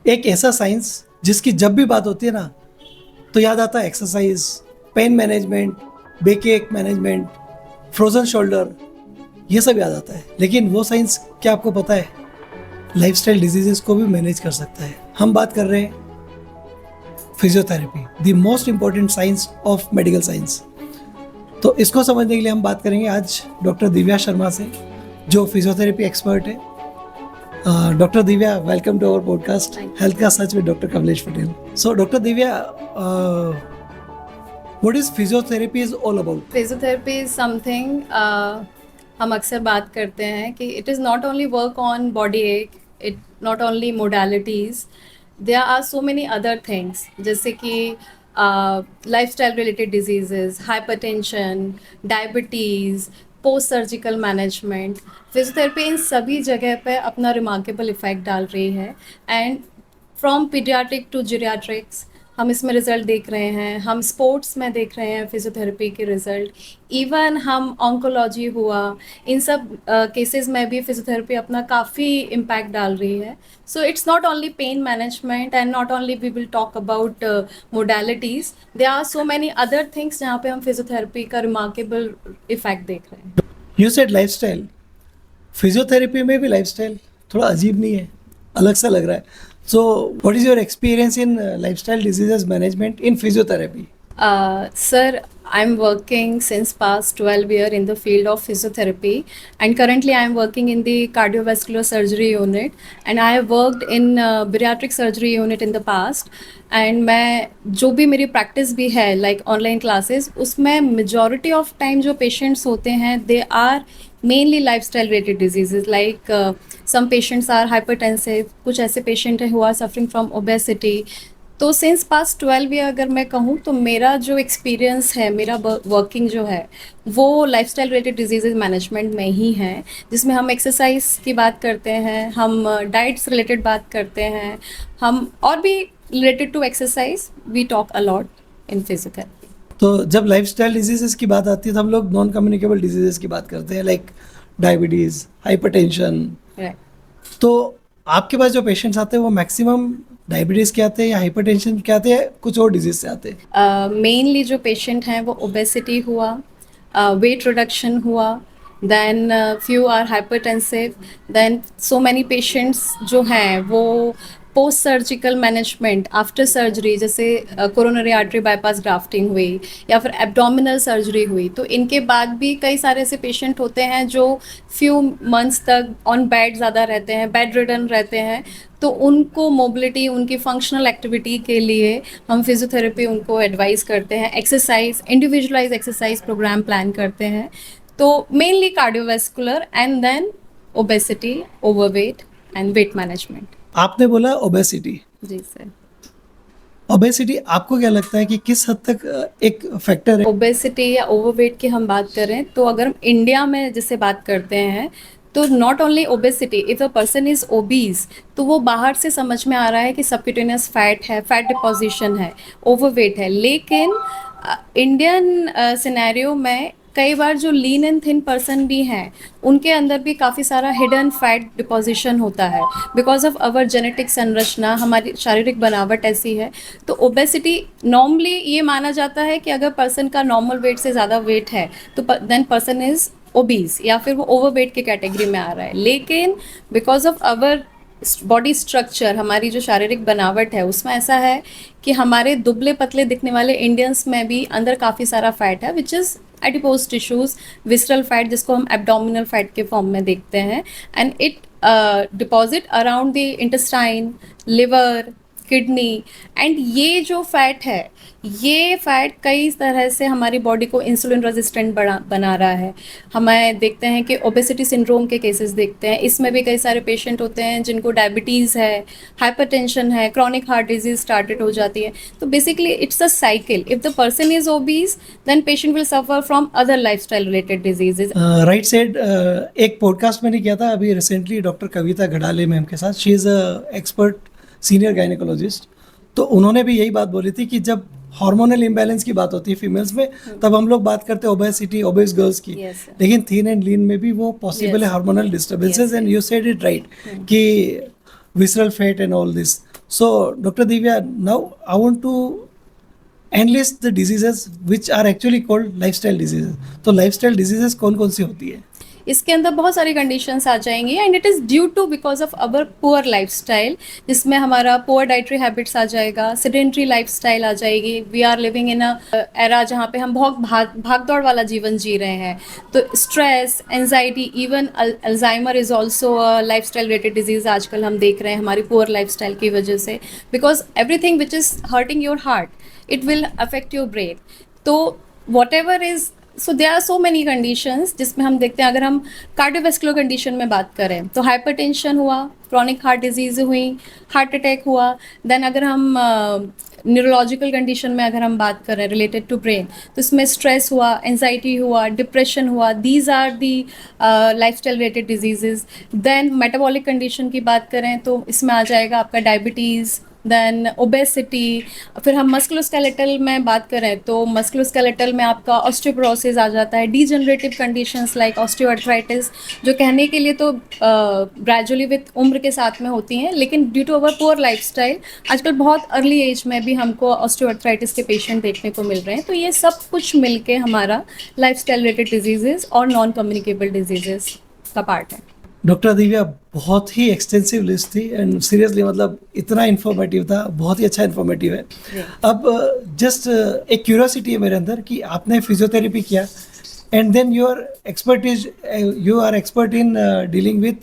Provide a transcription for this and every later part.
एक ऐसा साइंस जिसकी जब भी बात होती है ना तो याद आता है एक्सरसाइज, पेन मैनेजमेंट, बैक एक मैनेजमेंट, फ्रोजन शोल्डर, ये सब याद आता है। लेकिन वो साइंस क्या आपको पता है लाइफस्टाइल डिजीजेस को भी मैनेज कर सकता है। हम बात कर रहे हैं physiotherapy, the most important science of medical science. तो इसको समझने के लिए हम बात करेंगे आज डॉक्टर दिव्या शर्मा से, जो फिजियोथेरेपी एक्सपर्ट है। Doctor Divya, welcome to our podcast health का सच with doctor Kamlesh Patel. So doctor Divya, what is physiotherapy is all about? Physiotherapy is something हम अक्सर बात करते हैं कि it is not only work on body एक, it not only modalities, there are so many other things, जैसे कि lifestyle related diseases, hypertension, diabetes, post surgical management. Physiotherapy इन सभी जगह पे अपना रिमार्केबल इफ़ेक्ट डाल रही है। एंड फ्रॉम पीडियाट्रिक टू जीरियाट्रिक्स हम इसमें रिज़ल्ट देख रहे हैं, हम स्पोर्ट्स में देख रहे हैं फिजियोथेरेपी के रिज़ल्ट, इवन हम ऑन्कोलॉजी हुआ, इन सब केसेस में भी फिजियोथेरेपी अपना काफ़ी इम्पैक्ट डाल रही है। So it's not only pain management and not only we will talk about modalities, there are so many other things जहाँ पे हम फिजियोथेरेपी का रिमार्केबल इफ़ेक्ट देख रहे हैं। यू सेड लाइफस्टाइल, फिजियोथेरेपी में भी लाइफस्टाइल थोड़ा अजीब नहीं है, अलग सा लग रहा है। So what is your experience in lifestyle diseases management in physiotherapy? Sir, I'm working since past 12 years in the field of physiotherapy, and currently I'm working in the cardiovascular surgery unit, and I have worked in bariatric surgery unit in the past. And मैं जो भी मेरी practice भी है like online classes, उसमें majority of time जो patients होते हैं they are mainly lifestyle related diseases, like some patients are hypertensive, कुछ ऐसे पेशेंट हैं who are suffering from obesity. तो सिंस पास्ट 12 ईयर अगर मैं कहूँ तो मेरा जो एक्सपीरियंस है, मेरा वर्किंग जो है वो लाइफस्टाइल रिलेटेड डिजीज़ मैनेजमेंट में ही है, जिसमें हम एक्सरसाइज की बात करते हैं, हम डाइट्स रिलेटेड बात करते हैं, हम और भी related to exercise we talk a lot in physiotherapy. तो जब लाइफस्टाइल डिजीजेस की बात आती है तो हम लोग नॉन कम्युनिकेबल डिजीजेस की बात करते हैं, लाइक डायबिटीज़, हाइपरटेंशन। राइट। तो आपके पास जो पेशेंट्स आते हैं वो मैक्सिमम डायबिटीज़ के आते हैं या हाइपरटेंशन के आते हैं, कुछ और डिजीज से आते हैं? मेनली जो पेशेंट हैं वो ओबेसिटी हुआ, वेट रिडक्शन हुआ, then few are hypertensive, then so many patients जो हैं वो post surgical management after surgery, जैसे कोरोनरी आर्टरी बाईपास ग्राफ्टिंग हुई या फिर एब्डोमिनल सर्जरी हुई, तो इनके बाद भी कई सारे ऐसे पेशेंट होते हैं जो फ्यू मंथ्स तक ऑन बेड ज़्यादा रहते हैं, बेड रिडन रहते हैं। तो उनको मोबिलिटी, उनकी फंक्शनल एक्टिविटी के लिए हम फिजियोथेरेपी उनको एडवाइस करते हैं, exercise, individualize exercise program plan करते हैं। तो mainly cardiovascular and then obesity, overweight and weight management. आपने बोला ओबेसिटी। जी सर। ओबेसिटी आपको क्या लगता है कि किस हद तक एक फैक्टर है? ओबेसिटी या ओवरवेट की हम बात करें तो अगर हम इंडिया में जिससे बात करते हैं तो not only obesity, if a person is obese तो वो बाहर से समझ में आ रहा है कि सबक्यूटेनियस फैट है, फैट डिपोजिशन है, ओवरवेट है। लेकिन इंडियन सिनेरियो में कई बार जो लीन एंड थिन पर्सन भी हैं उनके अंदर भी काफ़ी सारा हिडन फैट डिपोजिशन होता है, बिकॉज ऑफ अवर जेनेटिक संरचना, हमारी शारीरिक बनावट ऐसी है। तो ओबेसिटी नॉर्मली ये माना जाता है कि अगर पर्सन का नॉर्मल वेट से ज़्यादा वेट है तो देन पर्सन इज़ ओबीज या फिर वो ओवरवेट के कैटेगरी में आ रहा है। लेकिन because of our body structure, हमारी जो शारीरिक बनावट है उसमें ऐसा है कि हमारे दुबले पतले दिखने वाले इंडियंस में भी अंदर काफ़ी सारा फैट है, which is adipose tissues, visceral fat, जिसको हम एब्डोमिनल फैट के फॉर्म में देखते हैं। And it deposit around the intestine, liver, kidney. And ये जो फैट है, ये फैट कई तरह से हमारी बॉडी को इंसुलिन रेजिस्टेंट बना रहा है। हमें देखते हैं कि ओबेसिटी सिंड्रोम के केसेस देखते हैं, इसमें भी कई सारे पेशेंट होते हैं जिनको डायबिटीज़ है, हाइपरटेंशन है, क्रॉनिक हार्ट डिजीज स्टार्टेड हो जाती है। तो basically it's a cycle, if the person is obese then patient will suffer from other lifestyle related diseases. Right side, एक पॉडकास्ट मैंने किया था अभी recently doctor Kavita Ghadale ma'am के साथ। She is a expert senior gynaecologist. तो उन्होंने भी यही बात बोली थी कि जब हार्मोनल इम्बैलेंस की बात होती है फीमेल्स में तब हम लोग बात करते हैं ओबेसिटी, ओबेस गर्ल्स की। Yes, sir. लेकिन थीन एंड लीन में भी वो पॉसिबल है Yes. Hormonal disturbances, Yes, and you said it right कि visceral fat and all this. So, Dr. Divya, now I want to enlist the diseases which are actually called lifestyle diseases. तो lifestyle diseases कौन कौन सी होती है? इसके अंदर बहुत सारी कंडीशंस आ जाएंगी and it is due to because of our poor lifestyle, जिसमें हमारा पुअर डाइटरी हैबिट्स आ जाएगा, सेडेंट्री लाइफस्टाइल आ जाएगी। We are living in a era जहाँ पे हम बहुत भाग दौड़ वाला जीवन जी रहे हैं, तो stress, anxiety, even Alzheimer is also a lifestyle related disease आजकल हम देख रहे हैं हमारी पुअर लाइफस्टाइल की वजह से, because everything which is hurting your heart it will affect your brain. तो whatever is, so there are so many conditions जिसमें हम देखते हैं, अगर हम कार्डियोवेस्कुलर कंडीशन में बात करें तो हाइपरटेंशन हुआ, क्रॉनिक हार्ट डिजीज़ हुई, हार्ट अटैक हुआ। देन अगर हम न्यूरोलॉजिकल कंडीशन में अगर हम बात करें रिलेटेड टू ब्रेन, तो इसमें स्ट्रेस हुआ, एंजाइटी हुआ, डिप्रेशन हुआ, these are the lifestyle related disease. Then metabolic condition की बात करें तो इसमें आ जाएगा आपका डायबिटीज़, देन ओबेसिटी। फिर हम मस्कुलोस्केलेटल में बात करें तो मस्कुलोस्केलेटल में आपका ऑस्टियोपोरोसिस आ जाता है, डीजनरेटिव कंडीशंस लाइक ऑस्टियोआर्थराइटिस, जो कहने के लिए तो ग्रेजुअली विथ उम्र के साथ में होती हैं, लेकिन due to our poor lifestyle आजकल बहुत अर्ली एज में भी हमको ऑस्टियोआर्थराइटिस के पेशेंट देखने को मिल रहे हैं। तो ये सब कुछ मिलके हमारा लाइफस्टाइल रिलेटेड डिजीजेस और नॉन कम्युनिकेबल डिजीजेस का पार्ट है। डॉक्टर दिव्या, बहुत ही एक्सटेंसिव लिस्ट थी एंड सीरियसली मतलब इतना इन्फॉर्मेटिव था, बहुत ही अच्छा इन्फॉर्मेटिव है। अब जस्ट एक क्यूरियोसिटी है मेरे अंदर कि आपने फिजियोथेरेपी किया and then you are expert in dealing with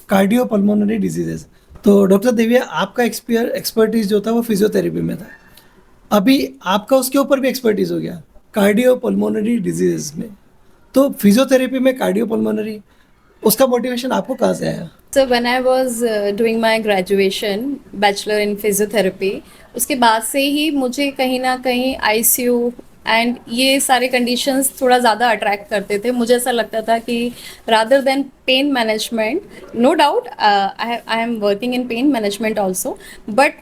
cardiopulmonary diseases. तो डॉक्टर दिव्या, आपका एक्सपर्टीज जो था वो फिजियोथेरेपी में था, अभी आपका उसके ऊपर भी एक्सपर्टीज हो गया कार्डियोपल्मोनरी डिजीजेस में। तो फिजियोथेरेपी में कार्डियोपल्मोनरी, उसका मोटिवेशन आपको कहाँ से आया? So when I was doing my graduation, bachelor in physiotherapy, उसके बाद से ही मुझे कहीं ना कहीं ICU एंड ये सारे कंडीशंस थोड़ा ज़्यादा अट्रैक्ट करते थे। मुझे ऐसा लगता था कि rather than pain management, no doubt I am working in pain management also, but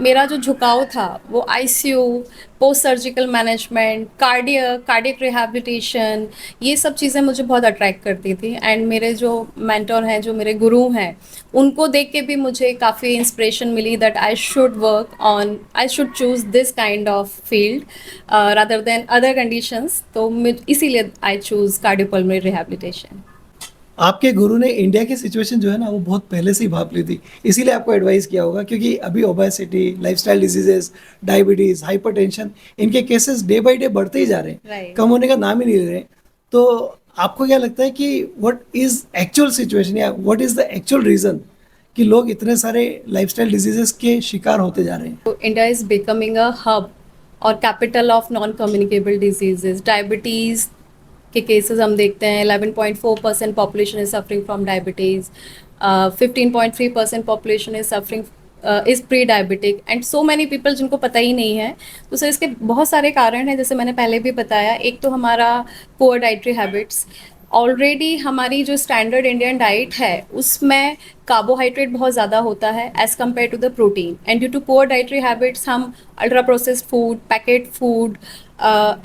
मेरा जो झुकाव था वो ICU, post surgical management, cardiac rehabilitation, ये सब चीज़ें मुझे बहुत अट्रैक्ट करती थी। एंड मेरे जो मेंटर हैं, जो मेरे गुरु हैं, उनको देख के भी मुझे काफ़ी इंस्पिरेशन मिली that I should choose this kind of field rather than other conditions. तो इसीलिए आई चूज़ कार्डियोपल्मोनरी रिहैबिलिटेशन। आपके गुरु ने इंडिया की सिचुएशन जो है ना वो बहुत पहले से ही भाप ली थी, इसीलिए आपको एडवाइस किया होगा, क्योंकि अभी obesity, lifestyle diseases, diabetes, hypertension, इनके केसेस डे बाय डे बढ़ते ही जा रहे हैं, Right. कम होने का नाम ही नहीं ले रहे। तो आपको क्या लगता है कि व्हाट इज एक्चुअल सिचुएशन या what is the actual reason कि लोग इतने सारे लाइफस्टाइल डिजीजेस के शिकार होते जा रहे हैं? India is becoming a hub और capital of non communicable diseases. Diabetes के केसेस हम देखते हैं, 11.4% population is suffering from diabetes, 15.3% population is suffering is pre diabetic and so many people जिनको पता ही नहीं है। तो सर इसके बहुत सारे कारण हैं, जैसे मैंने पहले भी बताया। एक तो हमारा पुअर डाइटरी हैबिट्स, ऑलरेडी हमारी जो स्टैंडर्ड इंडियन डाइट है उसमें कार्बोहाइड्रेट बहुत ज़्यादा होता है as compare to the protein, and due to poor dietary habits हम ultra processed food, packet food,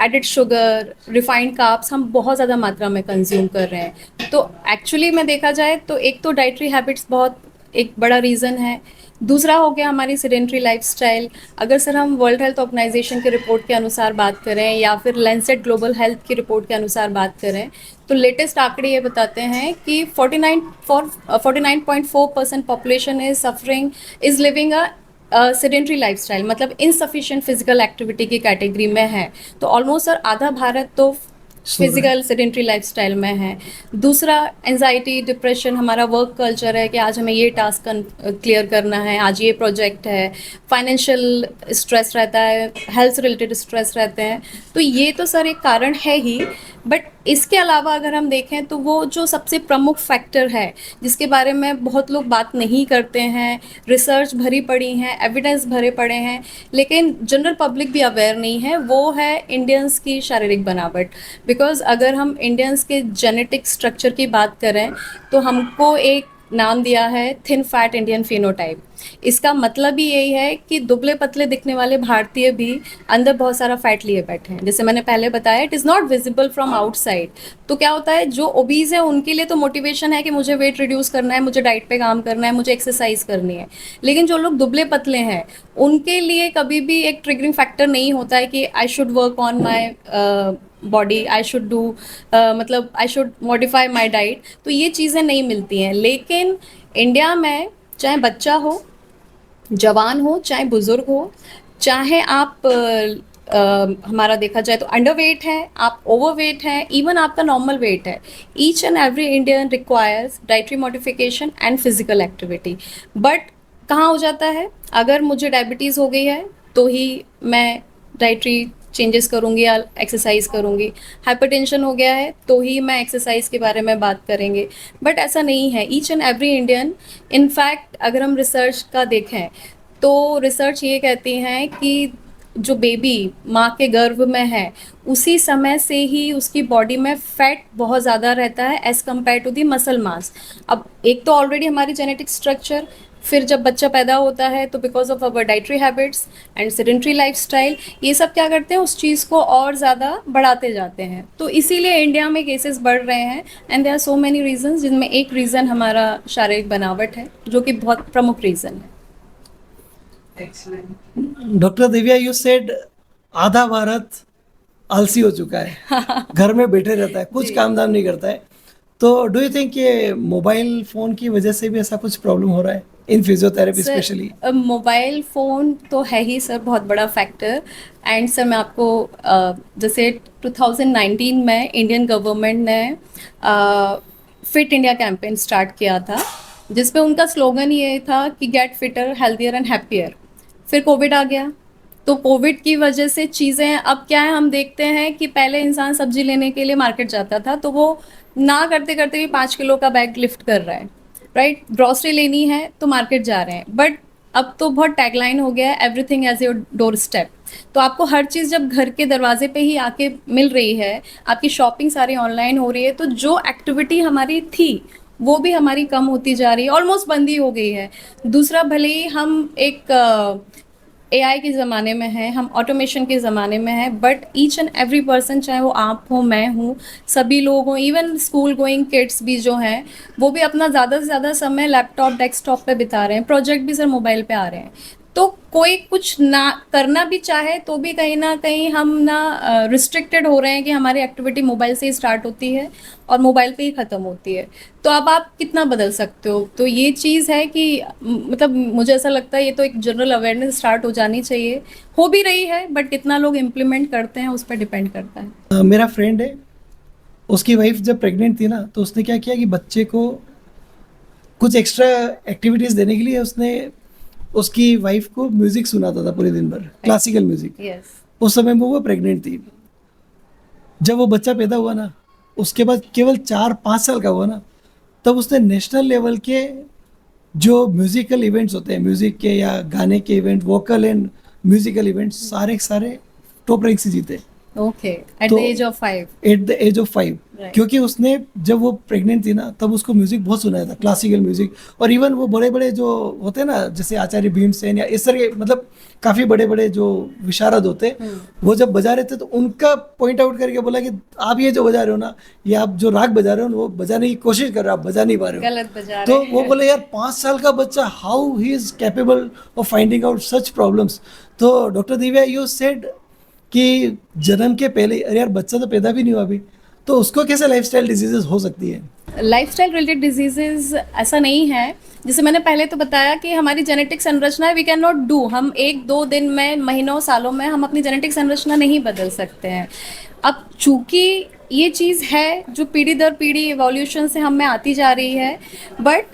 added sugar, refined carbs हम बहुत ज़्यादा मात्रा में कंज्यूम कर रहे हैं। तो एक्चुअली में देखा जाए तो एक तो डाइटरी हैबिट्स बहुत एक बड़ा रीज़न है। दूसरा हो गया हमारी सेडेंट्री लाइफस्टाइल। अगर सर हम वर्ल्ड हेल्थ ऑर्गेनाइजेशन के रिपोर्ट के अनुसार बात करें या फिर लैंसेट ग्लोबल हेल्थ की रिपोर्ट के अनुसार बात करें तो लेटेस्ट आंकड़े ये बताते हैं कि 49.4% population is living a sedentary lifestyle, मतलब इनसफिशिएंट फिजिकल एक्टिविटी की कैटेगरी में है। तो ऑलमोस्ट सर आधा भारत तो फिजिकल सेडेंट्री लाइफस्टाइल में है। दूसरा एंजाइटी, डिप्रेशन, हमारा वर्क कल्चर है कि आज हमें ये टास्क क्लियर करना है, आज ये प्रोजेक्ट है। फाइनेंशियल स्ट्रेस रहता है, हेल्थ रिलेटेड स्ट्रेस रहते हैं। तो ये तो सर एक कारण है ही, बट इसके अलावा अगर हम देखें तो वो जो सबसे प्रमुख फैक्टर है जिसके बारे में बहुत लोग बात नहीं करते हैं, रिसर्च भरी पड़ी हैं, एविडेंस भरे पड़े हैं, लेकिन जनरल पब्लिक भी अवेयर नहीं है, वो है इंडियंस की शारीरिक बनावट। बिकॉज अगर हम इंडियंस के जेनेटिक स्ट्रक्चर की बात करें तो हमको एक नाम दिया है थिन फैट इंडियन फिनोटाइप। इसका मतलब ही यही है कि दुबले पतले दिखने वाले भारतीय भी अंदर बहुत सारा फैट लिए बैठे हैं। जैसे मैंने पहले बताया, it is not visible from outside. तो क्या होता है, जो ओबीज है उनके लिए तो मोटिवेशन है कि मुझे वेट रिड्यूस करना है, मुझे डाइट पे काम करना है, मुझे एक्सरसाइज करनी है। लेकिन जो लोग दुबले पतले हैं उनके लिए कभी भी एक ट्रिगरिंग फैक्टर नहीं होता है कि I should work on my body, I should do मतलब I should modify my diet. तो ये चीज़ें नहीं मिलती हैं। लेकिन इंडिया में चाहे बच्चा हो, जवान हो, चाहे बुजुर्ग हो, चाहे आप हमारा देखा जाए तो अंडरवेट है, आप ओवरवेट है, इवन आपका नॉर्मल वेट है, each and every Indian requires dietary modification and physical activity. But कहाँ हो जाता है, अगर मुझे डायबिटीज़ हो गई है तो ही मैं डाइटरी चेंजेस करूँगी या एक्सरसाइज करूँगी, हाइपरटेंशन हो गया है तो ही मैं एक्सरसाइज के बारे में बात करेंगे। बट ऐसा नहीं है, each and every Indian. In fact अगर हम रिसर्च का देखें तो रिसर्च ये कहती है कि जो बेबी माँ के गर्भ में है उसी समय से ही उसकी बॉडी में फैट बहुत ज़्यादा रहता है as compare to the muscle mass. अब एक तो ऑलरेडी हमारी जेनेटिक स्ट्रक्चर, फिर जब बच्चा पैदा होता है तो because of our dietary habits and sedentary lifestyle, ये सब क्या करते हैं, उस चीज़ को और ज़्यादा बढ़ाते जाते हैं। तो इसीलिए इंडिया में केसेस बढ़ रहे हैं। And there are so many reasons, जिनमें एक रीज़न हमारा शारीरिक बनावट है जो कि बहुत प्रमुख रीज़न है। डॉक्टर दिव्या, यू सेड आधा भारत आलसी हो चुका है, घर में बैठे रहता है, कुछ काम धाम नहीं करता है। तो डू यू थिंक ये मोबाइल फोन की वजह से भी ऐसा कुछ प्रॉब्लम हो रहा है इन फिजियोथेरेपी स्पेशली? मोबाइल फ़ोन तो है ही सर बहुत बड़ा फैक्टर। एंड सर मैं आपको जैसे 2019 में इंडियन गवर्नमेंट ने फिट इंडिया कैंपेन स्टार्ट किया था, जिस पे उनका स्लोगन ये था कि get fitter, healthier and happier. फिर कोविड आ गया, तो कोविड की वजह से चीज़ें अब क्या है, हम देखते हैं कि पहले इंसान सब्जी लेने के लिए मार्केट जाता था तो वो ना करते करते भी 5 किलो का बैग लिफ्ट कर रहा है, राइट। ग्रॉसरी लेनी है तो मार्केट जा रहे हैं। बट अब तो बहुत टैगलाइन हो गया है, everything as your doorstep. तो आपको हर चीज़ जब घर के दरवाजे पे ही आके मिल रही है, आपकी शॉपिंग सारी ऑनलाइन हो रही है, तो जो एक्टिविटी हमारी थी वो भी हमारी कम होती जा रही है, ऑलमोस्ट बंद ही हो गई है। दूसरा, भले ही हम एक एआई के ज़माने में है, हम ऑटोमेशन के ज़माने में है, but each and every person, चाहे वो आप हो, मैं हूँ, सभी लोग हों, इवन स्कूल गोइंग किड्स भी जो हैं वो भी अपना ज़्यादा से ज़्यादा समय लैपटॉप डेस्कटॉप पे बिता रहे हैं। प्रोजेक्ट भी सर मोबाइल पे आ रहे हैं। तो कोई कुछ ना करना भी चाहे तो भी कहीं ना कहीं हम ना रिस्ट्रिक्टेड हो रहे हैं कि हमारी एक्टिविटी मोबाइल से ही स्टार्ट होती है और मोबाइल पे ही ख़त्म होती है। तो अब आप कितना बदल सकते हो? तो ये चीज़ है कि मतलब मुझे ऐसा लगता है ये तो एक जनरल अवेयरनेस स्टार्ट हो जानी चाहिए, हो भी रही है, बट कितना लोग इम्प्लीमेंट करते हैं उस पर डिपेंड करता है। मेरा फ्रेंड है, उसकी वाइफ जब प्रेग्नेंट थी ना, तो उसने क्या किया कि बच्चे को कुछ एक्स्ट्रा एक्टिविटीज़ देने के लिए उसने उसकी वाइफ को म्यूजिक सुनाता था पूरे दिन भर, क्लासिकल म्यूजिक। यस। उस समय में वो प्रेग्नेंट थी। जब वो बच्चा पैदा हुआ ना, उसके बाद केवल 4-5 साल का हुआ ना, तब उसने नेशनल लेवल के जो म्यूजिकल इवेंट्स होते हैं, म्यूजिक के या गाने के event, vocal and musical events, सारे के सारे टॉप रैंक से जीते ओके, एट तो the age of 5। At the age of 5। Right. क्योंकि उसने जब वो प्रेग्नेंट थी ना, तब उसको म्यूजिक बहुत सुनाया था, क्लासिकल म्यूजिक। और इवन वो बड़े बड़े जो होते हैं ना, जैसे आचार्य भीमसेन या इस तरह के, मतलब काफ़ी बड़े बड़े जो विशारद होते हैं, वो जब बजा रहे थे तो उनका पॉइंट आउट करके बोला कि आप ये जो बजा रहे हो ना, ये आप जो राग बजा रहे हो वो बजाने की कोशिश कर रहे हो, आप बजा नहीं पा रहे हो, गलत बजा तो रहे हैं। वो बोले यार 5 साल का बच्चा, how he is capable of finding out such problems. तो डॉक्टर दिव्या, यू सेड कि जन्म के पहले, अरे यार बच्चा तो पैदा भी नहीं हुआ अभी, तो उसको कैसे लाइफस्टाइल डिजीजेस हो सकती है? लाइफस्टाइल रिलेटेड डिजीजेस ऐसा नहीं है। जैसे मैंने पहले तो बताया कि हमारी जेनेटिक संरचना है, वी कैन नॉट डू, हम 1-2 दिन में, महीनों, सालों में हम अपनी जेनेटिक संरचना नहीं बदल सकते हैं। अब चूंकि ये चीज़ है जो पीढ़ी दर पीढ़ी इवोल्यूशन से हम में आती जा रही है, बट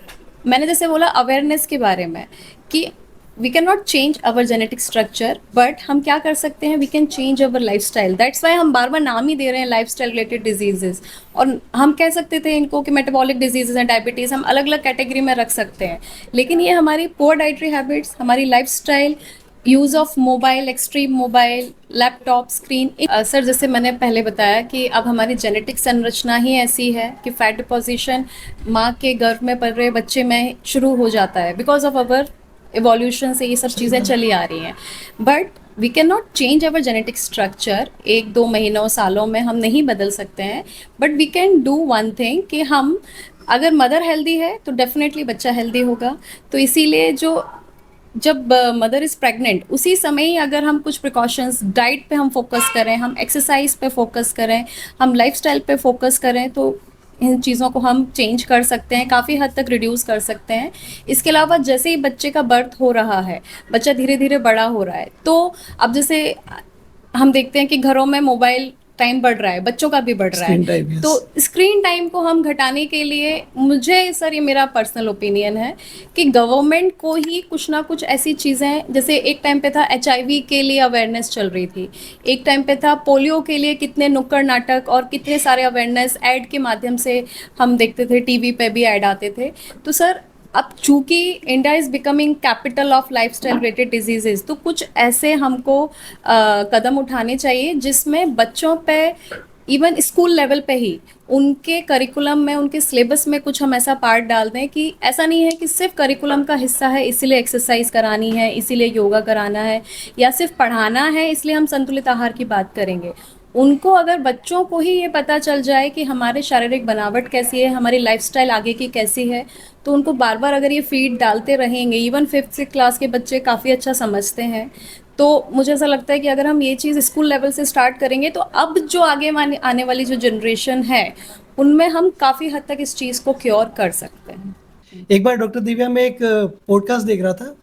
मैंने जैसे बोला अवेयरनेस के बारे में कि we can not change our genetic structure, but हम क्या कर सकते हैं, we can change our lifestyle. That's why हम बार बार नाम ही दे रहे हैं लाइफ स्टाइल रिलेटेड डिजीजेज। और हम कह सकते थे इनको कि मेटाबॉलिक डिजीजेज हैं, डायबिटीज़, हम अलग अलग कैटेगरी में रख सकते हैं। लेकिन ये हमारी पुअर डाइटरी हैबिट्स, हमारी life style, use of mobile, extreme mobile, laptop, screen. Sir जैसे मैंने पहले बताया कि अब हमारी जेनेटिक संरचना ही ऐसी है कि फैट डिपोजिशन माँ के गर्भ में पल रहे बच्चे में शुरू हो जाता है, बिकॉज ऑफ अवर एवोल्यूशन से ये सब चीज़ें चली आ रही हैं। But we can not change our genetic structure, 1-2 महीनों सालों में हम नहीं बदल सकते हैं। But we can do one thing कि हम अगर मदर हेल्दी है तो डेफिनेटली बच्चा हेल्दी होगा। तो इसीलिए जब मदर इज़ प्रेग्नेंट उसी समय ही अगर हम कुछ प्रिकॉशंस, डाइट पे हम फोकस करें, हम एक्सरसाइज पे फोकस करें, हम लाइफस्टाइल पे फोकस करें, तो इन चीज़ों को हम चेंज कर सकते हैं, काफ़ी हद तक रिड्यूस कर सकते हैं। इसके अलावा जैसे ही बच्चे का बर्थ हो रहा है, बच्चा धीरे धीरे बड़ा हो रहा है, तो अब जैसे हम देखते हैं कि घरों में मोबाइल टाइम बढ़ रहा है, बच्चों का भी बढ़ रहा Screen है। time, yes. तो स्क्रीन टाइम को हम घटाने के लिए, मुझे सर ये मेरा पर्सनल ओपिनियन है कि गवर्नमेंट को ही कुछ ना कुछ ऐसी चीज़ें, जैसे एक टाइम पे था HIV के लिए अवेयरनेस चल रही थी, एक टाइम पे था पोलियो के लिए कितने नुक्कड़ नाटक और कितने सारे अवेयरनेस ऐड के माध्यम से हम देखते थे, टीवी पे भी ऐड आते थे। तो सर अब चूंकि India is becoming capital of lifestyle related diseases, तो कुछ ऐसे हमको कदम उठाने चाहिए जिसमें बच्चों पे, इवन स्कूल लेवल पे ही, उनके करिकुलम में, उनके सिलेबस में कुछ हम ऐसा पार्ट डाल दें कि ऐसा नहीं है कि सिर्फ करिकुलम का हिस्सा है इसीलिए एक्सरसाइज करानी है, इसीलिए योगा कराना है, या सिर्फ पढ़ाना है इसलिए हम संतुलित आहार की बात करेंगे। उनको अगर बच्चों को ही ये पता चल जाए कि हमारे शारीरिक बनावट कैसी है, हमारी लाइफस्टाइल आगे की कैसी है, तो उनको बार बार अगर ये फीड डालते रहेंगे, इवन 5th क्लास के बच्चे काफ़ी अच्छा समझते हैं, तो मुझे ऐसा लगता है कि अगर हम ये चीज़ स्कूल लेवल से स्टार्ट करेंगे तो अब जो आगे आने वाली जो जनरेशन है उनमें हम काफ़ी हद तक इस चीज़ को क्योर कर सकते हैं। एक बार डॉक्टर दिव्या, मैं एक पॉडकास्ट देख रहा था,